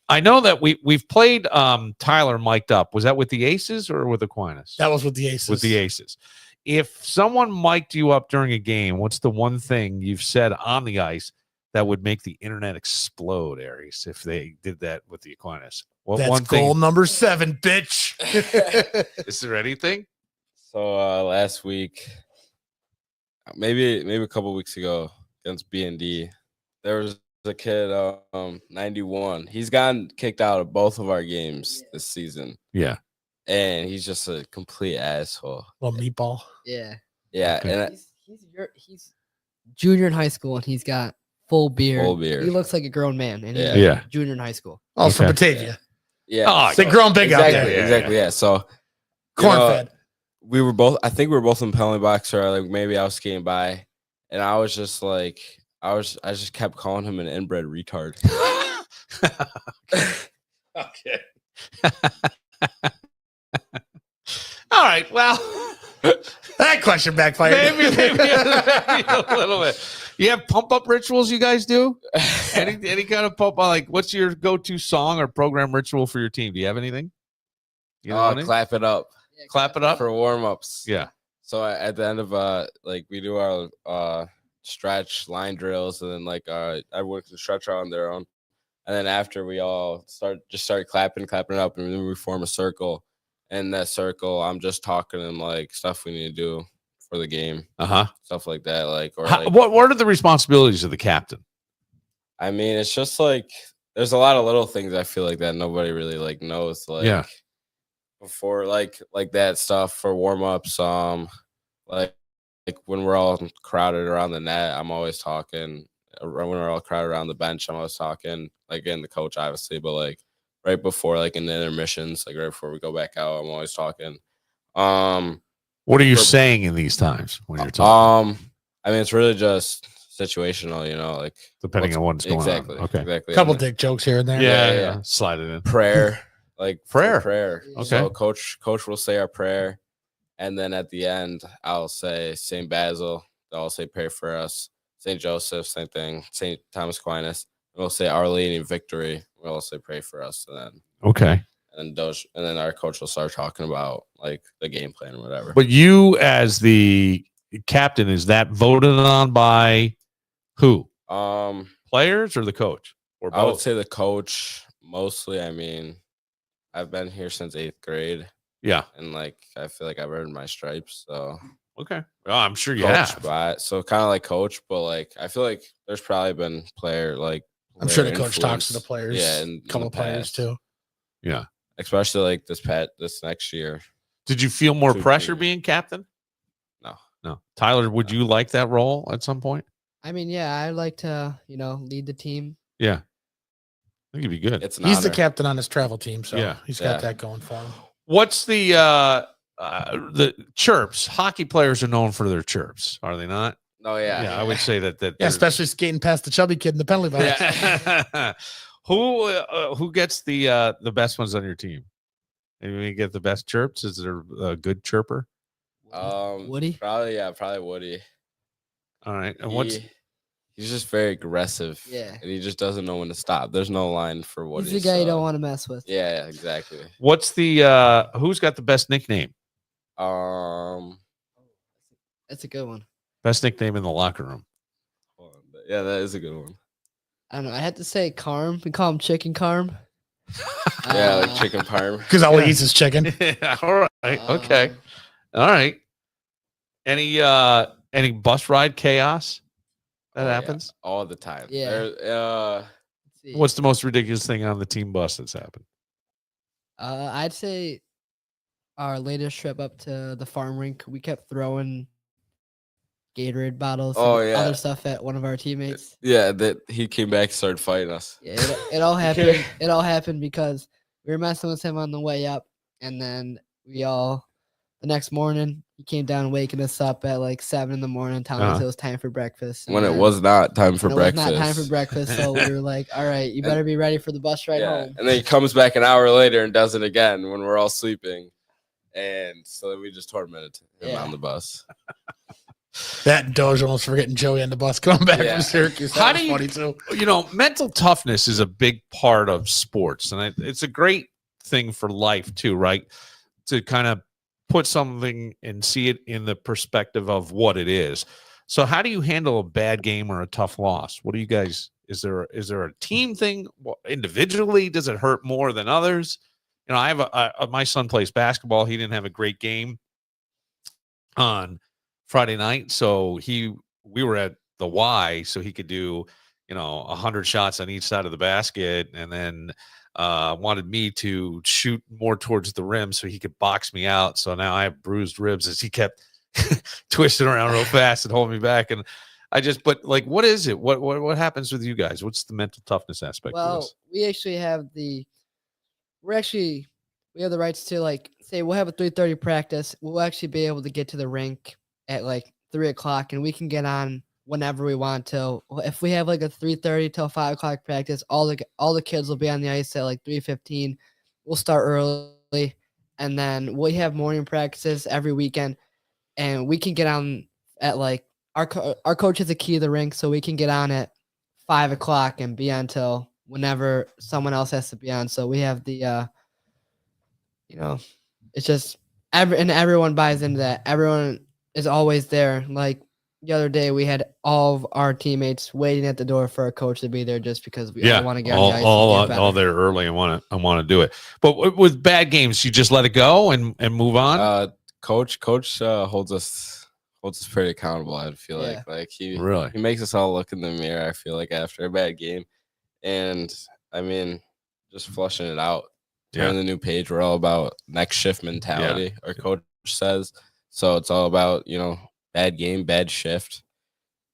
I know that we've played Tyler mic'd up. Was that with the Aces or with Aquinas? That was with the Aces. With the Aces. If someone mic'd you up during a game, what's the one thing you've said on the ice that would make the internet explode, Aries, if they did that with the Aquinas? What That's one goal thing? number 7, bitch. Is there anything? So last week, maybe a couple weeks ago, against B&D. There was a kid, 91. He's gotten kicked out of both of our games this season, Yeah. and he's just a complete asshole. Little meatball. Yeah. Yeah, Okay. and He's junior in high school and he's got full beard. Full beard. He looks like a grown man and he's Yeah. Yeah. junior in high school. Oh, from Okay. Batavia. yeah, Oh, They grown big out exactly, there. exactly. Yeah. So you Corn know, fed. we were both. I think we were both in penalty box, or like maybe I was skating by, and I was just like, I just kept calling him an inbred retard. Okay. All right. Well, That question backfired. maybe a little bit. You have pump up rituals you guys do? Any kind of pump? Like, what's your go to song or program ritual for your team? Do you have anything? You know any? Clap it up Clap it up. for warm ups. Yeah. So at the end of like we do our stretch line drills, and then like everyone can stretch out on their own, and then after we all start clapping it up, and then we form a circle. In that circle, I'm just talking and like stuff we need to do for the game, stuff like that. Like, or like, What are the responsibilities of the captain? I mean, it's just like there's a lot of little things I feel like that nobody really like knows. Like, Yeah. Before like that stuff for warm ups, like when we're all crowded around the net, I'm always talking. When we're all crowded around the bench, I'm always talking. Like, again, the coach obviously, but like right before, like in the intermissions, like right before we go back out, I'm always talking. What are you saying in these times when you're talking? I mean, it's really just situational, you know, like Depending on what's going exactly, on. Okay. exactly. Couple And then dick jokes here and there. Yeah, Yeah, yeah. Slide it in. prayer, like Prayer. prayer. Okay. So coach will say our prayer, and then at the end, I'll say Saint Basil. They'll say pray for us. Saint Joseph, same thing. Saint Thomas Aquinas. We'll say Our Lady of Victory. We'll also pray for us, and then Okay. and then our coach will start talking about like the game plan or whatever. But you, as the captain, is that voted on by who? Players or the coach? Or both? I would say the coach mostly. I mean, I've been here since 8th grade, Yeah. and like I feel like I've earned my stripes. So Okay. Well, I'm sure you coach have. spot. So kind of like coach, but like I feel like there's probably been I'm sure the player coach talks to the influence. players. Yeah, a couple of players too. Yeah. especially like this next year. Did you feel more Could pressure be. being captain? No. No. Tyler, would you like that role at some point? I mean, yeah, I'd like to, lead the team. Yeah. I think it'd be good. It's an He's the honor. captain on his travel team, so Yeah. he's got Yeah. that going for him. What's the chirps? Hockey players are known for their chirps, are they not? Oh yeah, I would say that. Yeah, they're- especially skating past the chubby kid in the penalty box. Yeah. Who gets the best ones on your team? Anyone get the best chirps? Is there a good chirper? Woody? Probably Woody. All right. And what's He's just very aggressive. Yeah. And he just doesn't know when to stop. There's no line for Woody. He's the guy you so- don't want to mess with. Yeah, exactly. the who's got the best nickname? That's a good one. Best nickname in the locker room. hold on, but yeah, that is a good one. I don't know. I had to say Carm. We call him Chicken Carm. Yeah, like Uh, chicken parm. Because all he eats is chicken. All right. Okay. um, All right. Any bus ride chaos that Oh, yeah, happens? all the time. Yeah. There- let's see. What's the most ridiculous thing on the team bus that's happened? I'd say our latest trip up to the farm rink, we kept throwing Gatorade bottles Oh, and yeah. other stuff at one of our teammates. yeah, that he came back and started fighting us. Yeah, it all happened. It all happened because we were messing with him on the way up, and then the next morning he came down waking us up at like 7 a.m, telling us Uh-huh. it was time for breakfast. When and it then was not time for when it was breakfast. not time for breakfast, so we were like, "All right, you better be ready for the bus ride Yeah. home." And then he comes back an hour later and does it again when we're all sleeping. And so we just tormented him Yeah. on the bus. That and Doge almost forgetting Joey on the bus coming back Yeah. from Syracuse. How That do was you- funny too. Mental toughness is a big part of sports, and it's a great thing for life too, right? To kind of put something and see it in the perspective of what it is. So, how do you handle a bad game or a tough loss? What do you guys? Is there a team thing? Individually, does it hurt more than others? I have my son plays basketball. He didn't have a great game on Friday night, so we were at the Y so he could do, 100 shots on each side of the basket, and then wanted me to shoot more towards the rim so he could box me out. So now I have bruised ribs as he kept twisting around real fast and holding me back. And but like, what is it? What happens with you guys? What's the mental toughness aspect of Well, this? we actually have we have the rights to, like, say we'll have a 3:30 practice. We'll actually be able to get to the rink at like 3 o'clock, and we can get on whenever we want to. If we have like a 3:30 till 5 o'clock practice, all the kids will be on the ice at like 3:15. We'll start early, and then we have morning practices every weekend, and we can get on at like our coach has a key to the rink, so we can get on at 5 o'clock and be on till whenever someone else has to be on. So we have the it's just everyone buys into that. Everyone is always there. Like the other day, we had all of our teammates waiting at the door for a coach to be there just because we all want to get on the ice. All there early and want to do it. But with bad games, you just let it go and move on. Coach holds us pretty accountable. I feel like he Really? he makes us all look in the mirror. I feel like after a bad game, and I mean, just flushing it out. Turn the new page. We're all about next shift mentality. Our coach says so. It's all about bad game, bad shift.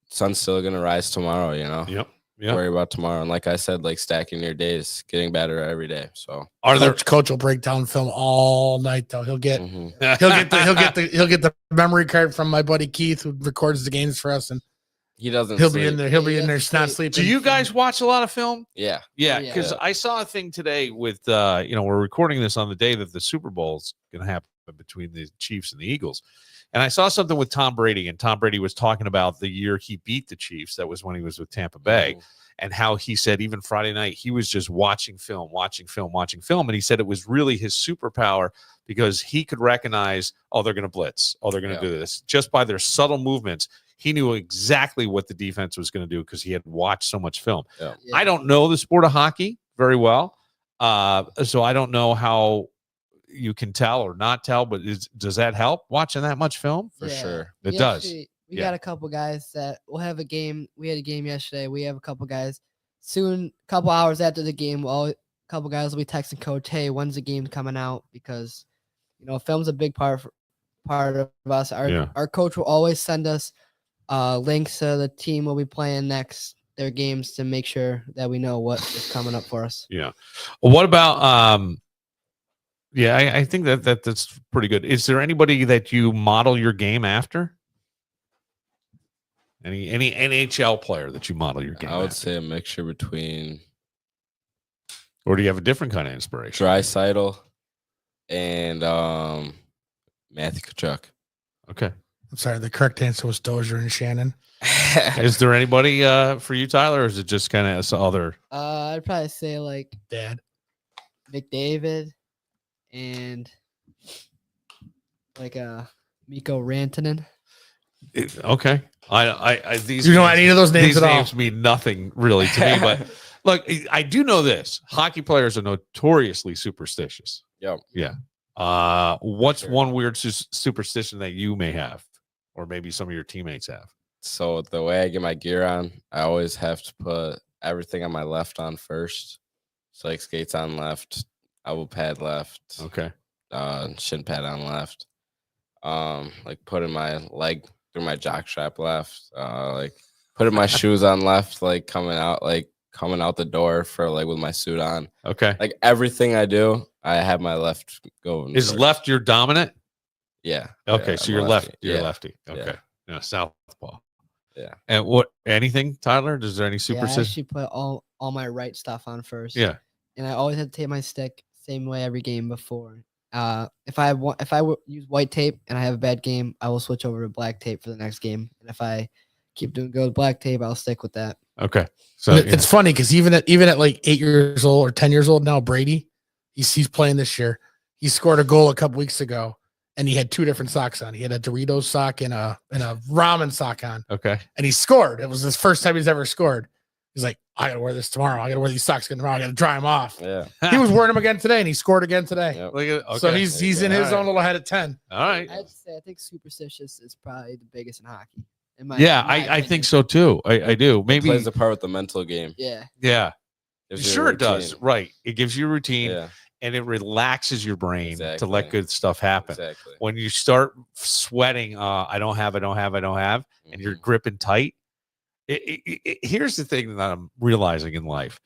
Sun's still gonna rise tomorrow. Yep. Worry about tomorrow. And like I said, like stacking your days, getting better every day. So Coach will break down film all night though. He'll get he'll get the memory card from my buddy Keith, who records the games for us, and he doesn't. He'll sleep. be in there. He'll be in there, not sleeping. Do you guys watch a lot of film? Yeah. Yeah, because I saw a thing today with we're recording this on the day that the Super Bowl's going to happen between the Chiefs and the Eagles. And I saw something with Tom Brady, and Tom Brady was talking about the year he beat the Chiefs. That was when he was with Tampa Bay, and how he said even Friday night he was just watching film. And he said it was really his superpower because he could recognize, they're going to blitz. They're going to do this. Just by their subtle movements, he knew exactly what the defense was going to do because he had watched so much film. Yeah. I don't know the sport of hockey very well, so I don't know how you can tell or not tell, but does that help watching that much film? For sure. It does. We got a couple guys that will have a game. We had a game yesterday. We have a couple guys soon. A couple hours after the game, a couple guys will be texting coach, "Hey, when's the game coming out?" Because film's a big part of us. Our coach will always send us links to the team will be playing next, their games, to make sure that we know what is coming up for us. Yeah. What about I think that's pretty good. Is there anybody that you model your game after? Any NHL player that you model your game I would after? say a mixture between Or do you have a different kind of inspiration? Draisaitl and Matthew Tkachuk. Okay. I'm sorry. The correct answer was Dozier and Shannon. Is there anybody for you, Tyler, or is it just kind of other? I'd probably say like Dad. McDavid and like Mikko Rantanen. Okay. I these You know any of those names these at all? names mean nothing really to me, but look, I do know this. Hockey players are notoriously superstitious. Yep. Yeah. What's one weird superstition that you may have, or maybe some of your teammates have? So the way I get my gear on, I always have to put everything on my left on first. So like skates on left, elbow pad left, Okay. shin pad on left. Like putting my leg through my jock strap left. Like putting my shoes on left, like coming out the door for like with my suit on. Okay. Like everything I do, I have my left going. Is first. left your dominant? Yeah. Okay, Yeah, so I'm you're lefty. You're Yeah. lefty. Okay. Yeah. Southpaw. Yeah. And anything, Tyler? Is there any Yeah, I superstition? actually put all my right stuff on first. Yeah. And I always had to take my stick same way every game before. If I use white tape and I have a bad game, I will switch over to black tape for the next game. And if I keep doing good with black tape, I'll stick with that. Okay. So It's funny because even at like 8 years old or 10 years old now, Brady, he's playing this year. He scored a goal a couple weeks ago, and he had two different socks on. He had a Doritos sock and a ramen sock on, okay. and he scored. It was his first time he's ever scored. He's like, I gotta wear this tomorrow. I gotta wear these socks again tomorrow. I gotta dry them off. Yeah. He was wearing them again today, and he scored again today. Yep. Look at, okay. So he's in his All right. own little head at 10. All right. I'd say I think superstitious is probably the biggest in hockey. In my, Yeah, in my I opinion. think so too. I do. It Maybe. plays a part with the mental game. Yeah. Yeah. Gives you a Sure it does. routine. Right. It gives you a routine Yeah, and it relaxes your brain to let Exactly. good stuff happen. exactly. When you start sweating, I don't have, and you're Mhm. gripping tight. Here's the thing that I'm realizing in life.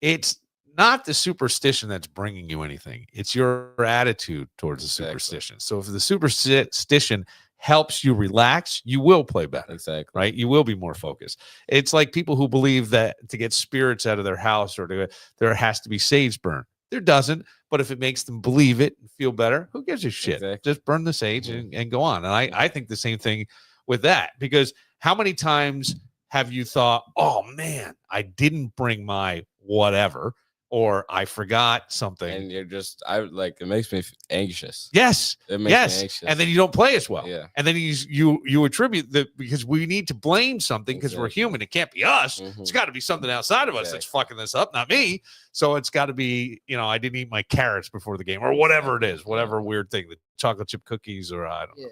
It's not the superstition that's bringing you anything. It's your attitude towards the Exactly. superstition. So if the superstition helps you relax, you will play better. Exactly. Right? You will be more focused. It's like people who believe that to get spirits out of their house or there has to be sage burned. There doesn't, but if it makes them believe it and feel better, who gives a shit? Exactly. Just burn the sage Mhm. and go on. And I think the same thing with that, because how many times have you thought, oh man, I didn't bring my whatever, or I forgot something? And you're just, it makes me anxious. Yes. It makes Yes. me anxious. And then you don't play as well. Yeah. And then you attribute that because we need to blame something because we're Exactly. human. It can't be us. It's Mhm. got to be something outside of us that's Exactly. fucking this up, not me. So it's got to be, I didn't eat my carrots before the game or whatever it is, whatever weird thing, the chocolate chip cookies or I don't know.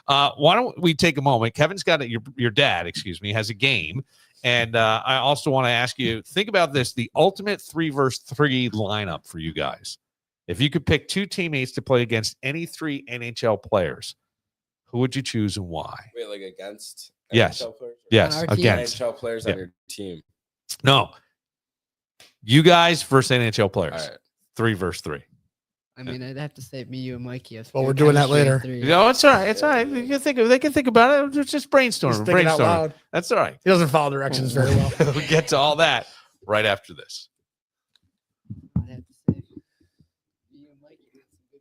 Yeah. Why don't we take a moment? Kevin's got your dad, excuse me, has a game. And I also want to ask you, think about this, the ultimate 3-versus-3 lineup for you guys. If you could pick two teammates to play against any three NHL players, who would you choose and why? Wait, like against Yes. NHL players? Yes, On our team? against. NHL players Yeah. on your team. No. You guys versus NHL players. All right. 3-versus-3. I mean, I'd have to say me, you, and Mikey. Well, we're doing that later. No, it's all right. It's all right. They can think about it. Just brainstorm. He's thinking out loud. That's all right. He doesn't follow directions very well. We'll get to all that right after this. I'd have to say you and Mikey had some good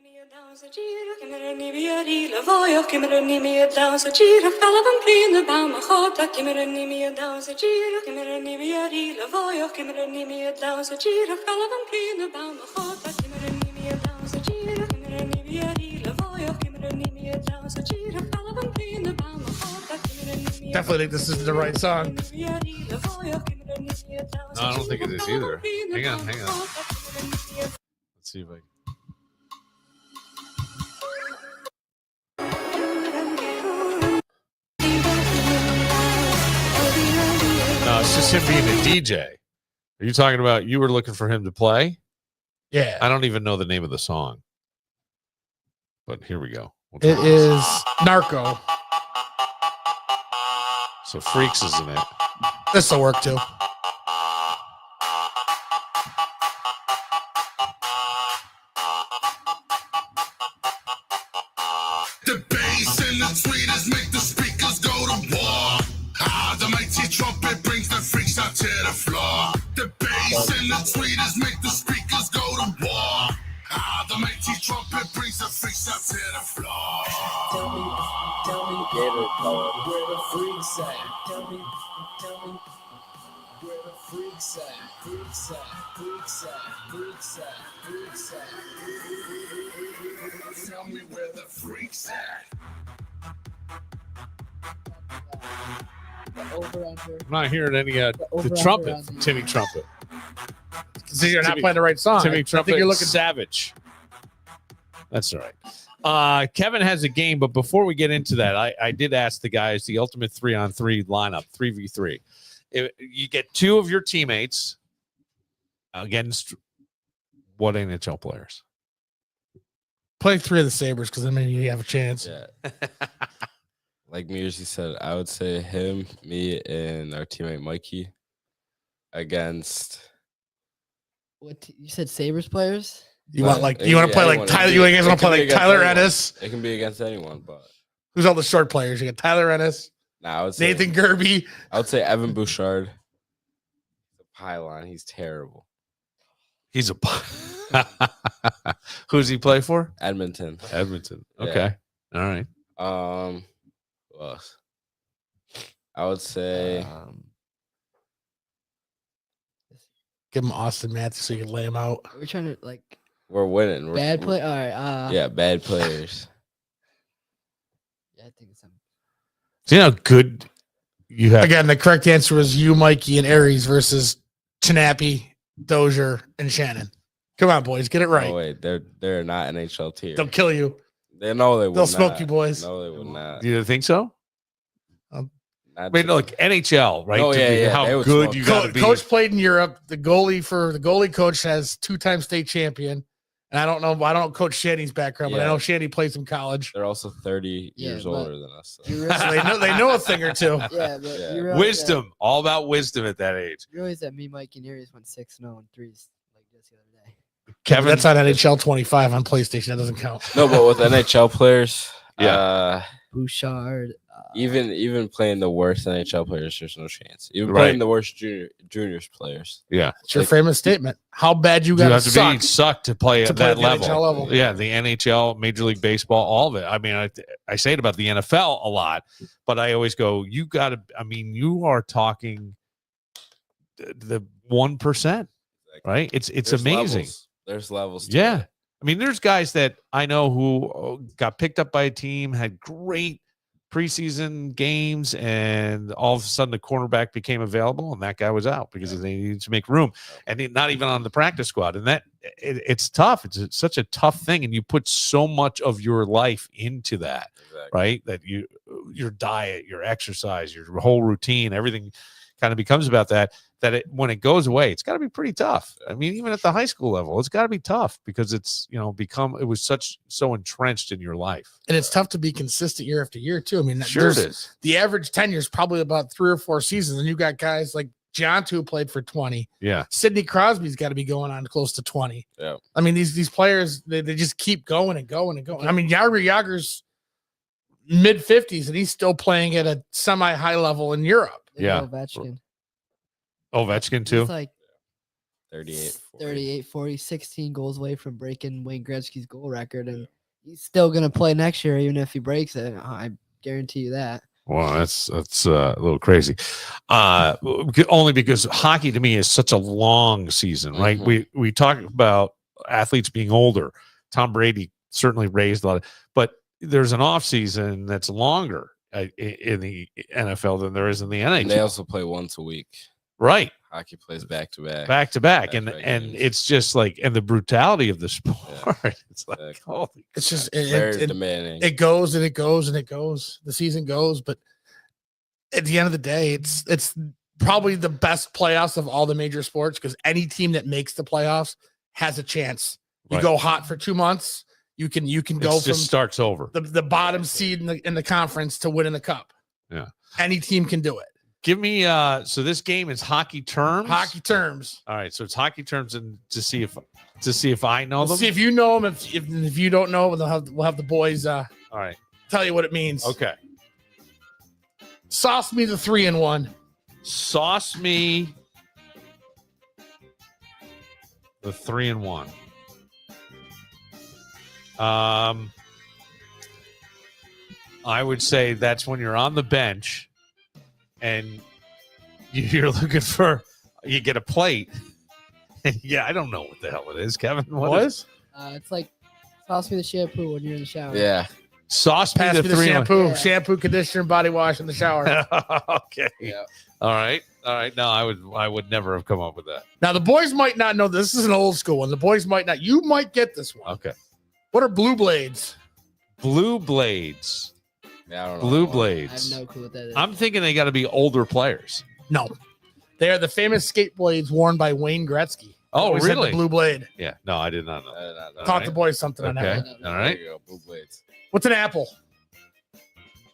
danza, gira che me ne via di la voglio che me ne mia danza, gira falla vampina ba ma khota che me ne mia danza, gira che me ne via di la voglio che me ne mia danza, gira falla vampina ba ma khota che me ne mia danza, gira che me ne via di la voglio che me ne mia danza, gira falla vampina ba ma khota che me ne mia. Definitely think this is the right song. No, I don't think it is either. Hang on. Let's see if I. No, it's just him being a DJ. Are you talking about you were looking for him to play? Yeah. I don't even know the name of the song. But here we go. It is Narco. So Freaks is in it. This will work too. The bass and the tweeters make the speakers go to war. Ah, the mighty trumpet brings the freaks out to the floor. The bass and the tweeters make the speakers go to war. Ah, the mighty trumpet brings the freaks out to the floor. Tell me where the freaks at. Tell me where the freaks at. Freaks at, freaks at, freaks at, freaks at. Tell me where the freaks at. The over under. I'm not hearing any the over-under trumpet on from the- Timmy Trumpet. So you're not Timmy- playing the right song. Timmy I Trumpet think you're looking. Savage. That's all right. Kevin has a game, but before we get into that, I did ask the guys the ultimate 3-on-3 lineup, 3v3. You get two of your teammates against what NHL players? Play 3 of the Sabres because I mean you have a chance. Yeah. Like Mearsy said, I would say him, me, and our teammate Mikey against. You said Sabres players? You want It you want can to play be like anyone. Tyler? It You can be- guys it want to can play be like against Tyler anyone. Ennis? It can be against anyone, but Who's all the short players? You got Tyler Ennis, I would say Nathan Gerby. I would say Evan Bouchard. The pylon, he's terrible. He's a. Who's he play for? Edmonton. Edmonton. Yeah. Okay. All right. Who else? I would say Give him Austin Matthews so you can lay him out. We're trying to like we're winning. We're, bad play. All right. Yeah, bad players. Yeah, I think it's some. See how good you have. Again, the correct answer was you, Mikey, and Aries versus Chinappy, Dozier, and Shannon. Come on, boys, get it right. Oh wait, they're not NHL tier. They'll kill you. They know they will. They'll smoke not. you, boys. No, they will not. You think so? Not I mean, to- look, NHL, right? Oh, To yeah, be- yeah, they How would good smoke you you. got to be. Coach played in Europe. The goalie coach has 2-time state champion. And I don't know Coach Shanny's background, but I Yeah. know Shanny plays in college. They're also 30 Yeah, years but- older than us. So. You So they know a thing or two. Yeah, but Yeah. you realize Wisdom, all about wisdom at that age. That, you realize that me, Mike, and Aries went 6-0 and 3s like this the other day. Kevin, That's on NHL 25 on PlayStation. That doesn't count. No, but with NHL players, Yeah. Bouchard. even playing the worst NHL players, there's no chance. Even Right. playing the worst juniors players. yeah, It's your Like- famous statement. How bad you you got have to to be suck. sucked to play To at play that at the level. NHL level. Yeah, the NHL, Major League Baseball, all of it. I mean, I say it about the NFL a lot, but I always go, you got to. I mean, you are talking the 1%, right? It's There's amazing. levels. There's levels. to Yeah. it. I mean, there's guys that I know who got picked up by a team, had great preseason games, and all of a sudden the cornerback became available and that guy was out because they needed to make room, and not even on the practice squad. And that it's tough. It's such a tough thing. And you put so much of your life into that, Exactly. right? That your diet, your exercise, your whole routine, everything kind of becomes about that. When it goes away, it's got to be pretty tough. I mean, even at the high school level, it's got to be tough because it's, it was so entrenched in your life. And it's tough to be consistent year after year, too. I mean, Sure it there's- is. the average tenure is probably about 3 or 4 seasons. And you got guys like John, who played for 20. Yeah. Sidney Crosby's got to be going on close to 20. Yeah. I mean, these players, they just keep going and going and going. I mean, Yager's mid 50s and he's still playing at a semi high level in Europe. Maybe Yeah. Ovechkin. Ovechkin too. He's like 38, 38, 40, 16 goals away from breaking Wayne Gretzky's goal record, and he's still going to play next year, even if he breaks it. I guarantee you that. Well, that's a little crazy. Only because hockey to me is such a long season, right? Mhm. We talk about athletes being older. Tom Brady certainly raised a lot, but there's an off season that's longer in the NFL than there is in the And they NHL. also play once a week. Right, Hockey plays back to back. back to back, and Back-to-back games. it's just like, and the brutality of the sport. It's like, Exactly. holy, It's just Very demanding. it goes and it goes and it goes. The season goes, but at the end of the day, it's probably the best playoffs of all the major sports because any team that makes the playoffs has a chance. You Right. go hot for 2 months, you can go it from just starts over. the bottom seed in the conference to winning the cup. Yeah. Any team can do it. Give me so this game is hockey terms. Hockey terms. All right, so it's hockey terms, and to see if I know We'll them. see if you know them. If you don't know, we'll have the boys All right. tell you what it means. Okay. Sauce me the 3-in-1. Sauce me the 3-in-1. I would say that's when you're on the bench and you're looking for, you get a plate. Yeah, I don't know what the hell it is, Kevin. What is It's like toss me the shampoo when you're in the shower. Yeah. sauce? Pass me the 3-in-1. shampoo, Yeah. shampoo, conditioner, body wash in the shower. Okay. Yeah. All right. No, I would never have come up with that. Now the boys might not know this. This is an old school one. The boys might not. You might get this one. Okay. What are blue blades? Blue Blades. Yeah, I don't know. Blue I have Blades. no clue what that is. I'm thinking they got to be older players. No, they are the famous skate blades worn by Wayne Gretzky. Oh, Always had the really? blue blade. Yeah. No, I did not know. I did not know. Taught the boys something on that. Okay. one. All There right. you go. Blue Blades. What's an apple?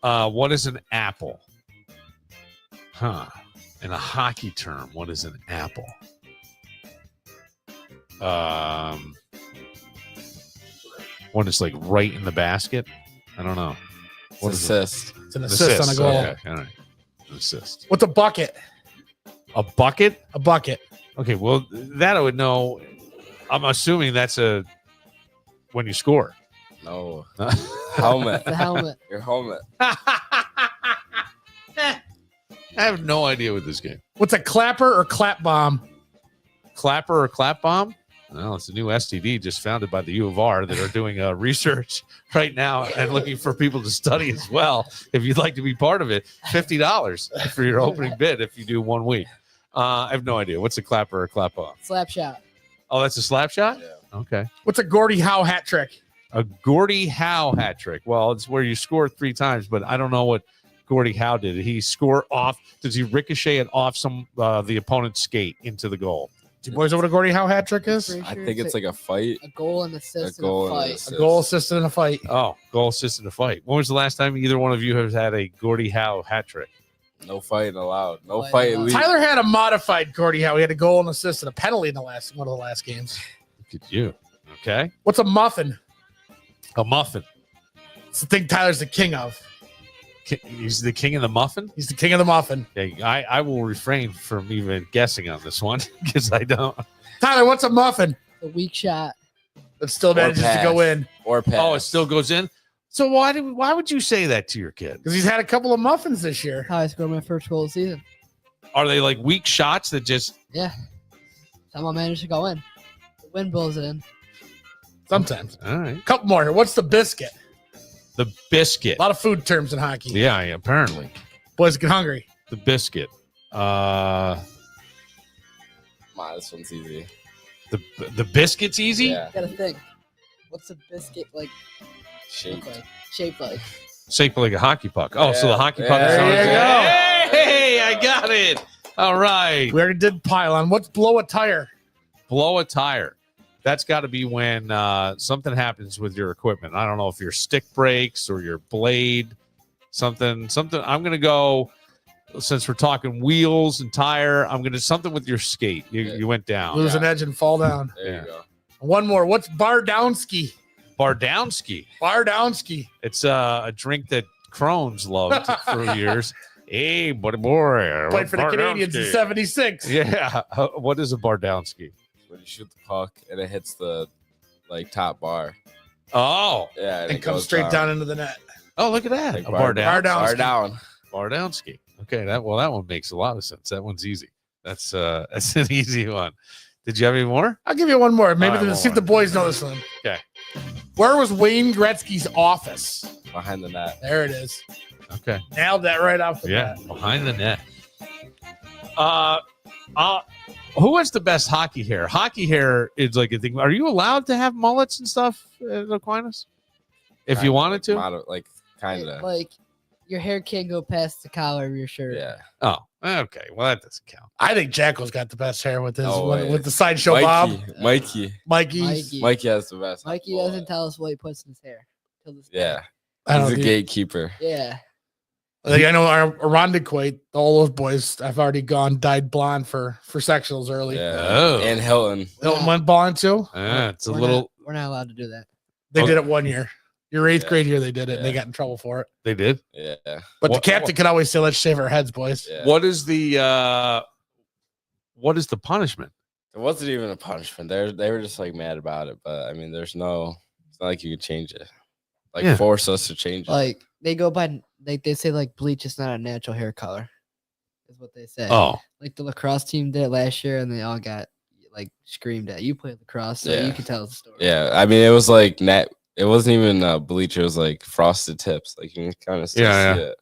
What is an apple? Huh. In a hockey term, what is an apple? One is like right in the basket. I don't know. What It's is it? assist. It's an assist on a goal. Okay. All right. An assist. What's a bucket? A bucket? A bucket. Okay. Well, that I would know. I'm assuming that's when you score. No. Helmet. the helmet. Your helmet. I have no idea what this game. What's a clapper or clap bomb? Clapper or clap bomb? Well, it's a new STD just founded by the U of R that are doing research right now and looking for people to study as well. If you'd like to be part of it, $50 for your opening bid if you do 1 week. I have no idea. What's a clapper or clap bomb? Slap shot. Oh, that's a slap shot? Yeah. Okay. What's a Gordie Howe hat trick? A Gordie Howe hat trick. Well, it's where you score 3 times, but I don't know what Gordie Howe did. Did he score off? Does he ricochet it off the opponent's skate into the goal? Do you boys know what a Gordie Howe hat trick is? Pretty I sure think it's like a fight. a goal and assist A goal and and a fight. assist. A goal assist in a fight. Oh, goal assist in a fight. When was the last time either one of you has had a Gordie Howe hat trick? No fighting allowed. No Fight fight allowed. league. Tyler had a modified Gordie Howe. He had a goal and assist and a penalty in one of the last games. Look at you. Okay. What's a muffin? A muffin. It's the thing Tyler's the king of. He's the king of the muffin? He's the king of the muffin. Okay, I will refrain from even guessing on this one because I don't. Tyler, what's a muffin? The weak shot. That still manages to go pass. in Or pass. Oh, it still goes in? So why would you say that to your kid? because he's had a couple of muffins this year. How I scored my first goal of the season. Are they like weak shots that just Yeah. Someone managed to go in. The wind blows it in. Sometimes. all right. Couple more here. What's the biscuit? The biscuit. A lot of food terms in hockey. Yeah, apparently. Boys get hungry. The biscuit. Come on, this one's easy. The biscuit's easy? Yeah. You gotta think. What's a biscuit like? Shape. Look like? Shaped like? Shaped like a hockey puck. Oh, so the Yeah, hockey puck is there on you his- go. Hey, I got it. All right. We already did pylon. What's blow a tire? Blow a tire. That's got to be when something happens with your equipment. I don't know if your stick breaks or your blade, something. I'm going to go, since we're talking wheels and tire, I'm going to something with your skate. You went down. Lose an edge and fall down. There Yeah. you go. One more. What's bar down ski? Bardowski. Bar down ski. It's a drink that Crohn's loved for years. Hey, buddy boy. Played for the Canadians in Bardowski. '76. Yeah. What is a Bardowski? when you shoot the puck and it hits the like top bar. Oh, Yeah, And it comes goes straight down into the net. oh, look at that. Like A bar down. Bar down. Bar down. Bar down ski. Okay, that one makes a lot of sense. That one's easy. That's an easy one. Did you have any more? I'll give you one more. Maybe All right, to see if the one boys know this one. Okay. Where was Wayne Gretzky's office? Behind the net. There it is. Okay. Nailed that right off the Yeah, bat. behind the net. Who has the best hockey hair? Hockey hair is like a thing. Are you allowed to have mullets and stuff at Aquinas? If you Kinda, wanted like, to? like kind of. Like your hair can't go past the collar of your shirt. Yeah. Oh, okay. Well, that doesn't count. I think Jacko's got the best hair with his No way. with the sideshow Bob. Mikey Mikey's. Mikey has the best. Mikey doesn't tell us what he puts in his hair till this day. Yeah. I He's don't a think- gatekeeper. Yeah. Like, I know our Rondequate, all those boys have already dyed blonde for sectionals early. Yeah. Oh. And Hilton. Hilton went blonde too. It's a We're little. We're not allowed to do that. They Oh. did it one year. Your eighth Yeah. grade year, they did it, and they Yeah. got in trouble for it. They did. Yeah. But What- the captain could always say, "Let's shave our heads, boys." Yeah. What is the punishment? It wasn't even a punishment. They were just like mad about it. But I mean, there's no. It's not like you could change it. Like Yeah. force us to change it. Like they go by like they say like bleach is not a natural hair color. Is what they say. Oh, Like the lacrosse team did it last year and they all got like screamed at. You played lacrosse, so Yeah. you can tell the story. Yeah, I mean, it was like net. It wasn't even bleach. It was like frosted tips. Like you can kind of still Yeah, see it.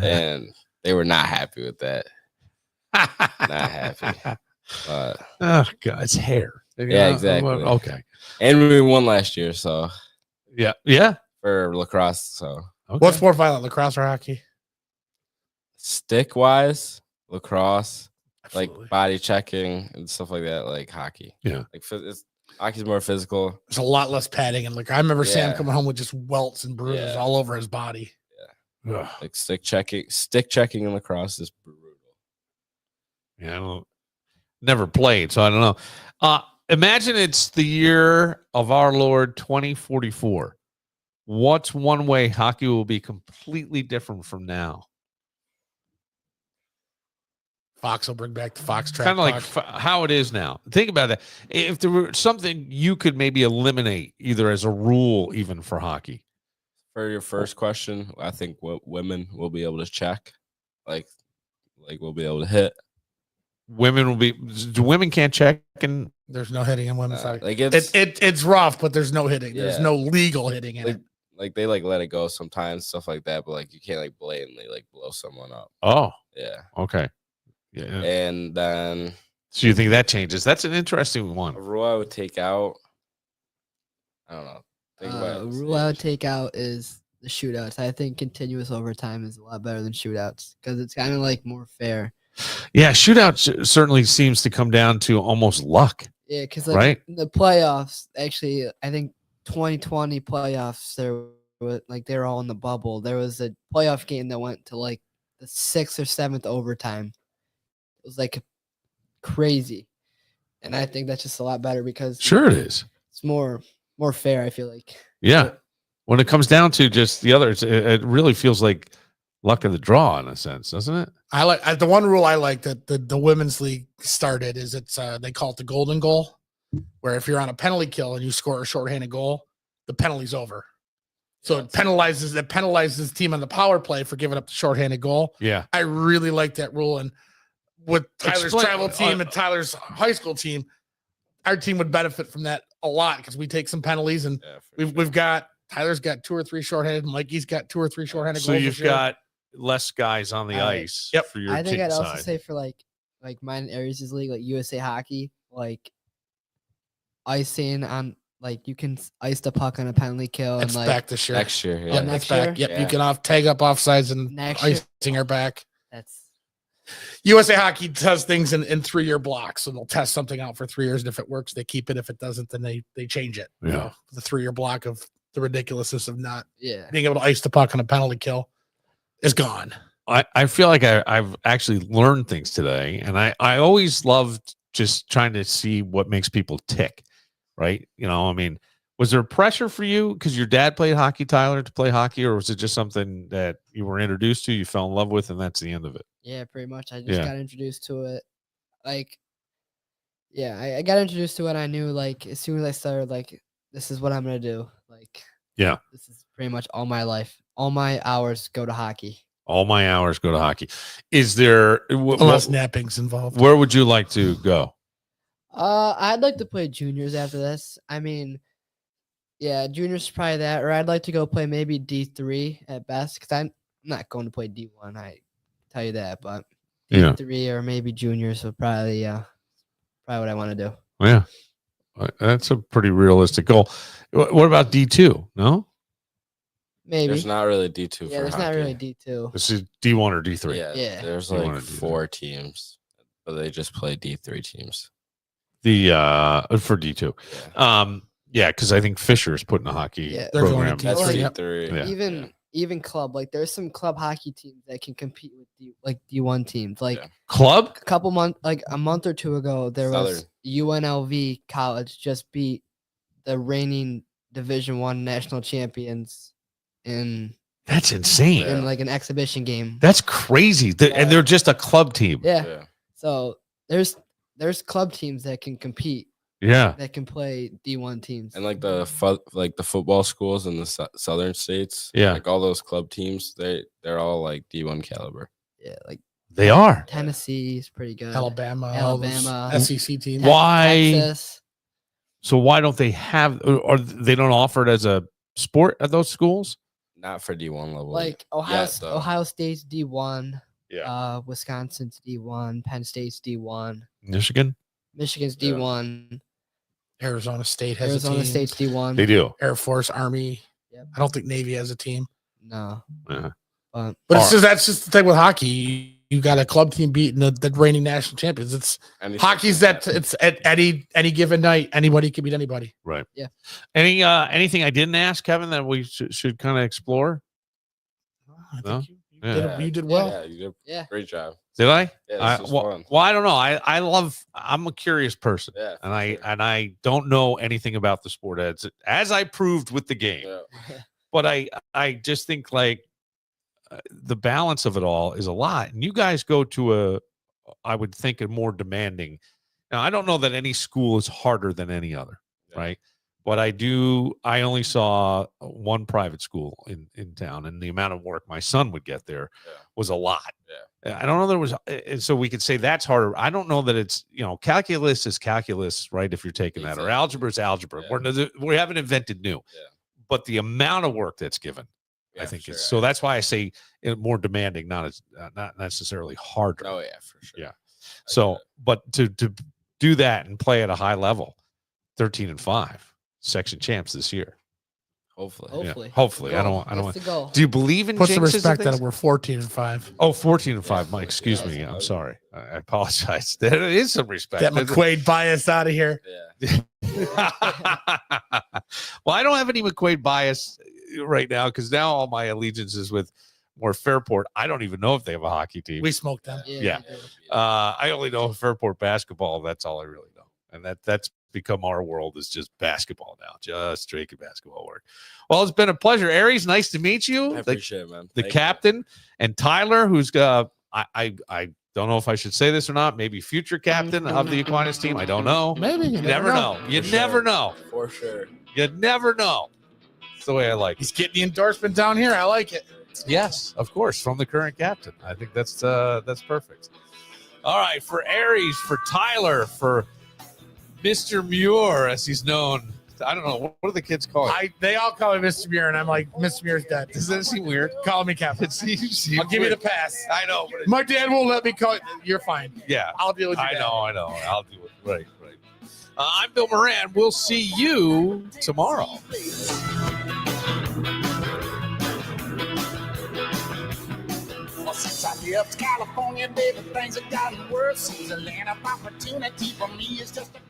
And they were not happy with that. Not happy. But Oh God, it's hair. Yeah, exactly. Okay. and we won last year, so Yeah. Yeah. for lacrosse. So Okay. What's more violent, lacrosse or hockey? stick wise, lacrosse, Absolutely. like body checking and stuff like that, like hockey. Yeah. like hockey's more physical. There's a lot less padding, and like I remember Sam Yeah. coming home with just welts and bruises Yeah. all over his body. Ugh. Like stick checking in lacrosse is brutal. Yeah, I don't never played, so I don't know. Imagine it's the year of our Lord 2044. What's one way hockey will be completely different from now? Fox will bring back the fox trap. Kind of like puck. how it is now. Think about that. If there were something you could maybe eliminate, either as a rule, even for hockey. For your first question, I think women will be able to check, like we'll be able to hit. Women will be. Women can't check, and There's no hitting in women's hockey. Like It's rough, but there's no hitting. There's Yeah. no legal hitting in like, it. like they like let it go sometimes, stuff like that. But like you can't like blatantly like blow someone up. oh, Yeah, okay, yeah. and then So you think that changes? That's an interesting a one. rule I would take out. I don't know. Think A about it. rule I would take out is the shootouts. I think continuous overtime is a lot better than shootouts because it's kind of like more fair. Yeah, shootouts certainly seems to come down to almost luck, Yeah, because like right? in the playoffs, actually, I think 2020 playoffs, there was like they're all in the bubble. There was a playoff game that went to like the 6th or 7th overtime. It was like crazy, and I think that's just a lot better because Sure, it is. it's more fair. I feel like. Yeah. When it comes down to just the others, it really feels like luck of the draw in a sense, doesn't it? I like the one rule I like that the women's league started is it's they call it the golden goal, where if you're on a penalty kill and you score a shorthanded goal, the penalty's over. So it penalizes the team on the power play for giving up the shorthanded goal. Yeah. I really like that rule. And with Tyler's Explain- travel team and Tyler's high school team, our team would benefit from that a lot because we take some penalties and Yeah, for sure. we've got Tyler's got 2 or 3 shorthanded, Mikey's got 2 or 3 shorthanded So goals. you've this year. got less guys on the ice Yep. for your I think team I'd also side. say for like mine Aries' league, like USA Hockey, like icing on like you can ice the puck on a penalty kill and It's like back this year. next year. Yeah, Yeah, next it's back. year? Yep, you Yeah. can tag up offsides and Next year? icing her back. that's USA Hockey does things in 3-year blocks, and they'll test something out for 3 years. And if it works, they keep it. If it doesn't, then they change it. You Yeah. know, the 3-year block of the ridiculousness of not yeah. being able to ice the puck on a penalty kill is gone. I feel like I've actually learned things today, and I always loved just trying to see what makes people tick, right? You know, I mean, was there pressure for you because your dad played hockey, Tyler, to play hockey, or was it just something that you were introduced to, you fell in love with, and that's the end of it? Yeah, pretty much. I just Yeah. got introduced to it. Like Yeah, I got introduced to it. I knew like as soon as I started, like this is what I'm gonna do. Like, Yeah. this is pretty much all my life. All my hours go to hockey. All my hours go to hockey. Is there Unless napping's involved. where would you like to go? I'd like to play juniors after this. I mean, yeah, juniors probably that, or I'd like to go play maybe D3 at best because I'm not going to play D1. I tell you that, but Yeah. D3 or maybe juniors would probably what I want to do. Yeah. That's a pretty realistic goal. What about D2? No? Maybe. There's not really D2 Yeah, for there's hockey. not really D2. This is D1 or D3? Yeah, Yeah. there's You like wanna do 4 teams, but they just play D3 teams. The for D2. Yeah. Yeah, because I think Fisher's putting a hockey Yeah. They're going program. to That's D3, Yep. D3. Yeah. Even club, like there's some club hockey teams that can compete with D1 teams. Like Yeah. Club? a month or two ago, there was Southern. UNLV College just beat the reigning Division One national champions in That's insane. Yeah. like an exhibition game. That's crazy. And they're just a club team. Yeah. Yeah. So there's club teams that can compete, Yeah. that can play D1 teams. And like the football schools in the southern states, Yeah. like all those club teams, they're all like D1 caliber. Yeah, like They are. Tennessee is pretty good. Alabama, all those Alabama. SEC teams. Why? Texas. So why don't they have, or they don't offer it as a sport at those schools? Not for D1 level. Like though. Ohio State's D1. Yeah. Wisconsin's D1. Penn State's D1. Michigan? Michigan's Yeah. D1. Arizona State has a Arizona team. State's D1. They do. Air Force, Army. Yep. I don't think Navy has a team. No. Yeah. But But that's just the thing with hockey. You got a club team beating the reigning national champions. It's Anything hockey's can that happen. it's at any given night. Anybody can beat anybody. Right. Yeah. Anything I didn't ask, Kevin, that we should kind of explore? I No? think Yeah. you did well. Yeah, you did yeah. a great job. Did I? Yeah, this was fun. Well, I don't know. I'm a curious person. Yeah, And for sure. I don't know anything about the sport as I proved with the game. Yeah. But I just think like the balance of it all is a lot. And you guys go to I would think a more demanding. Now I don't know that any school is harder than any other, Yeah. right? But I only saw one private school in town, and the amount of work my son would get there Yeah. was a lot. Yeah. I don't know there was, and so we could say that's harder. I don't know that it's, calculus is calculus, right? If you're taking that, or Exactly. algebra is algebra. Yeah. We haven't invented new, Yeah. but the amount of work that's given, Yeah, I think for is sure. so. That's why I say more demanding, not necessarily harder. Oh yeah, for sure. Yeah. I So, get it. but to do that and play at a high level, 13-5, section champs this year. hopefully. Yeah, Hopefully. hopefully. I don't. That's the goal. Do you believe in Put some jinxes and respect that things? we're 14-5. Oh, 14-5, Mike. Yeah, Excuse me. yeah. I'm sorry. I apologize. There is some respect. Get McQuaid bias out of here. Yeah. Well, I don't have any McQuaid bias right now because now all my allegiance is with more Fairport. I don't even know if they have a hockey team. We smoked them. Yeah. we do. I only know Fairport basketball. That's all I really know. And that's become our world is just basketball now, just straight basketball work. Well, it's been a pleasure. Aries, nice to meet you. I appreciate it, man. The Thank you. captain, and Tyler, who's I don't know if I should say this or not, maybe future captain of the Aquinas team. I don't know. Maybe. You never know. You For never sure. know. For sure. You never know. It's the way I like it. He's getting the endorsement down here. I like it. Yes, of course, from the current captain. I think that's perfect. All right, for Aries, for Tyler, for Mr. Muir, as he's known. I don't know. What do the kids call it? They all call me Mr. Muir, and I'm like, Mr. Muir's dead. Does that seem weird? Call me Captain. It seems I'll give you the pass. I know. But My dad won't let me call. You're fine. yeah, I'll deal with you. I know. I'll do it. Right. I'm Bill Moran. We'll see you tomorrow. Well, since I left California, baby, things have gotten worse. Seems a land of opportunity for me is just a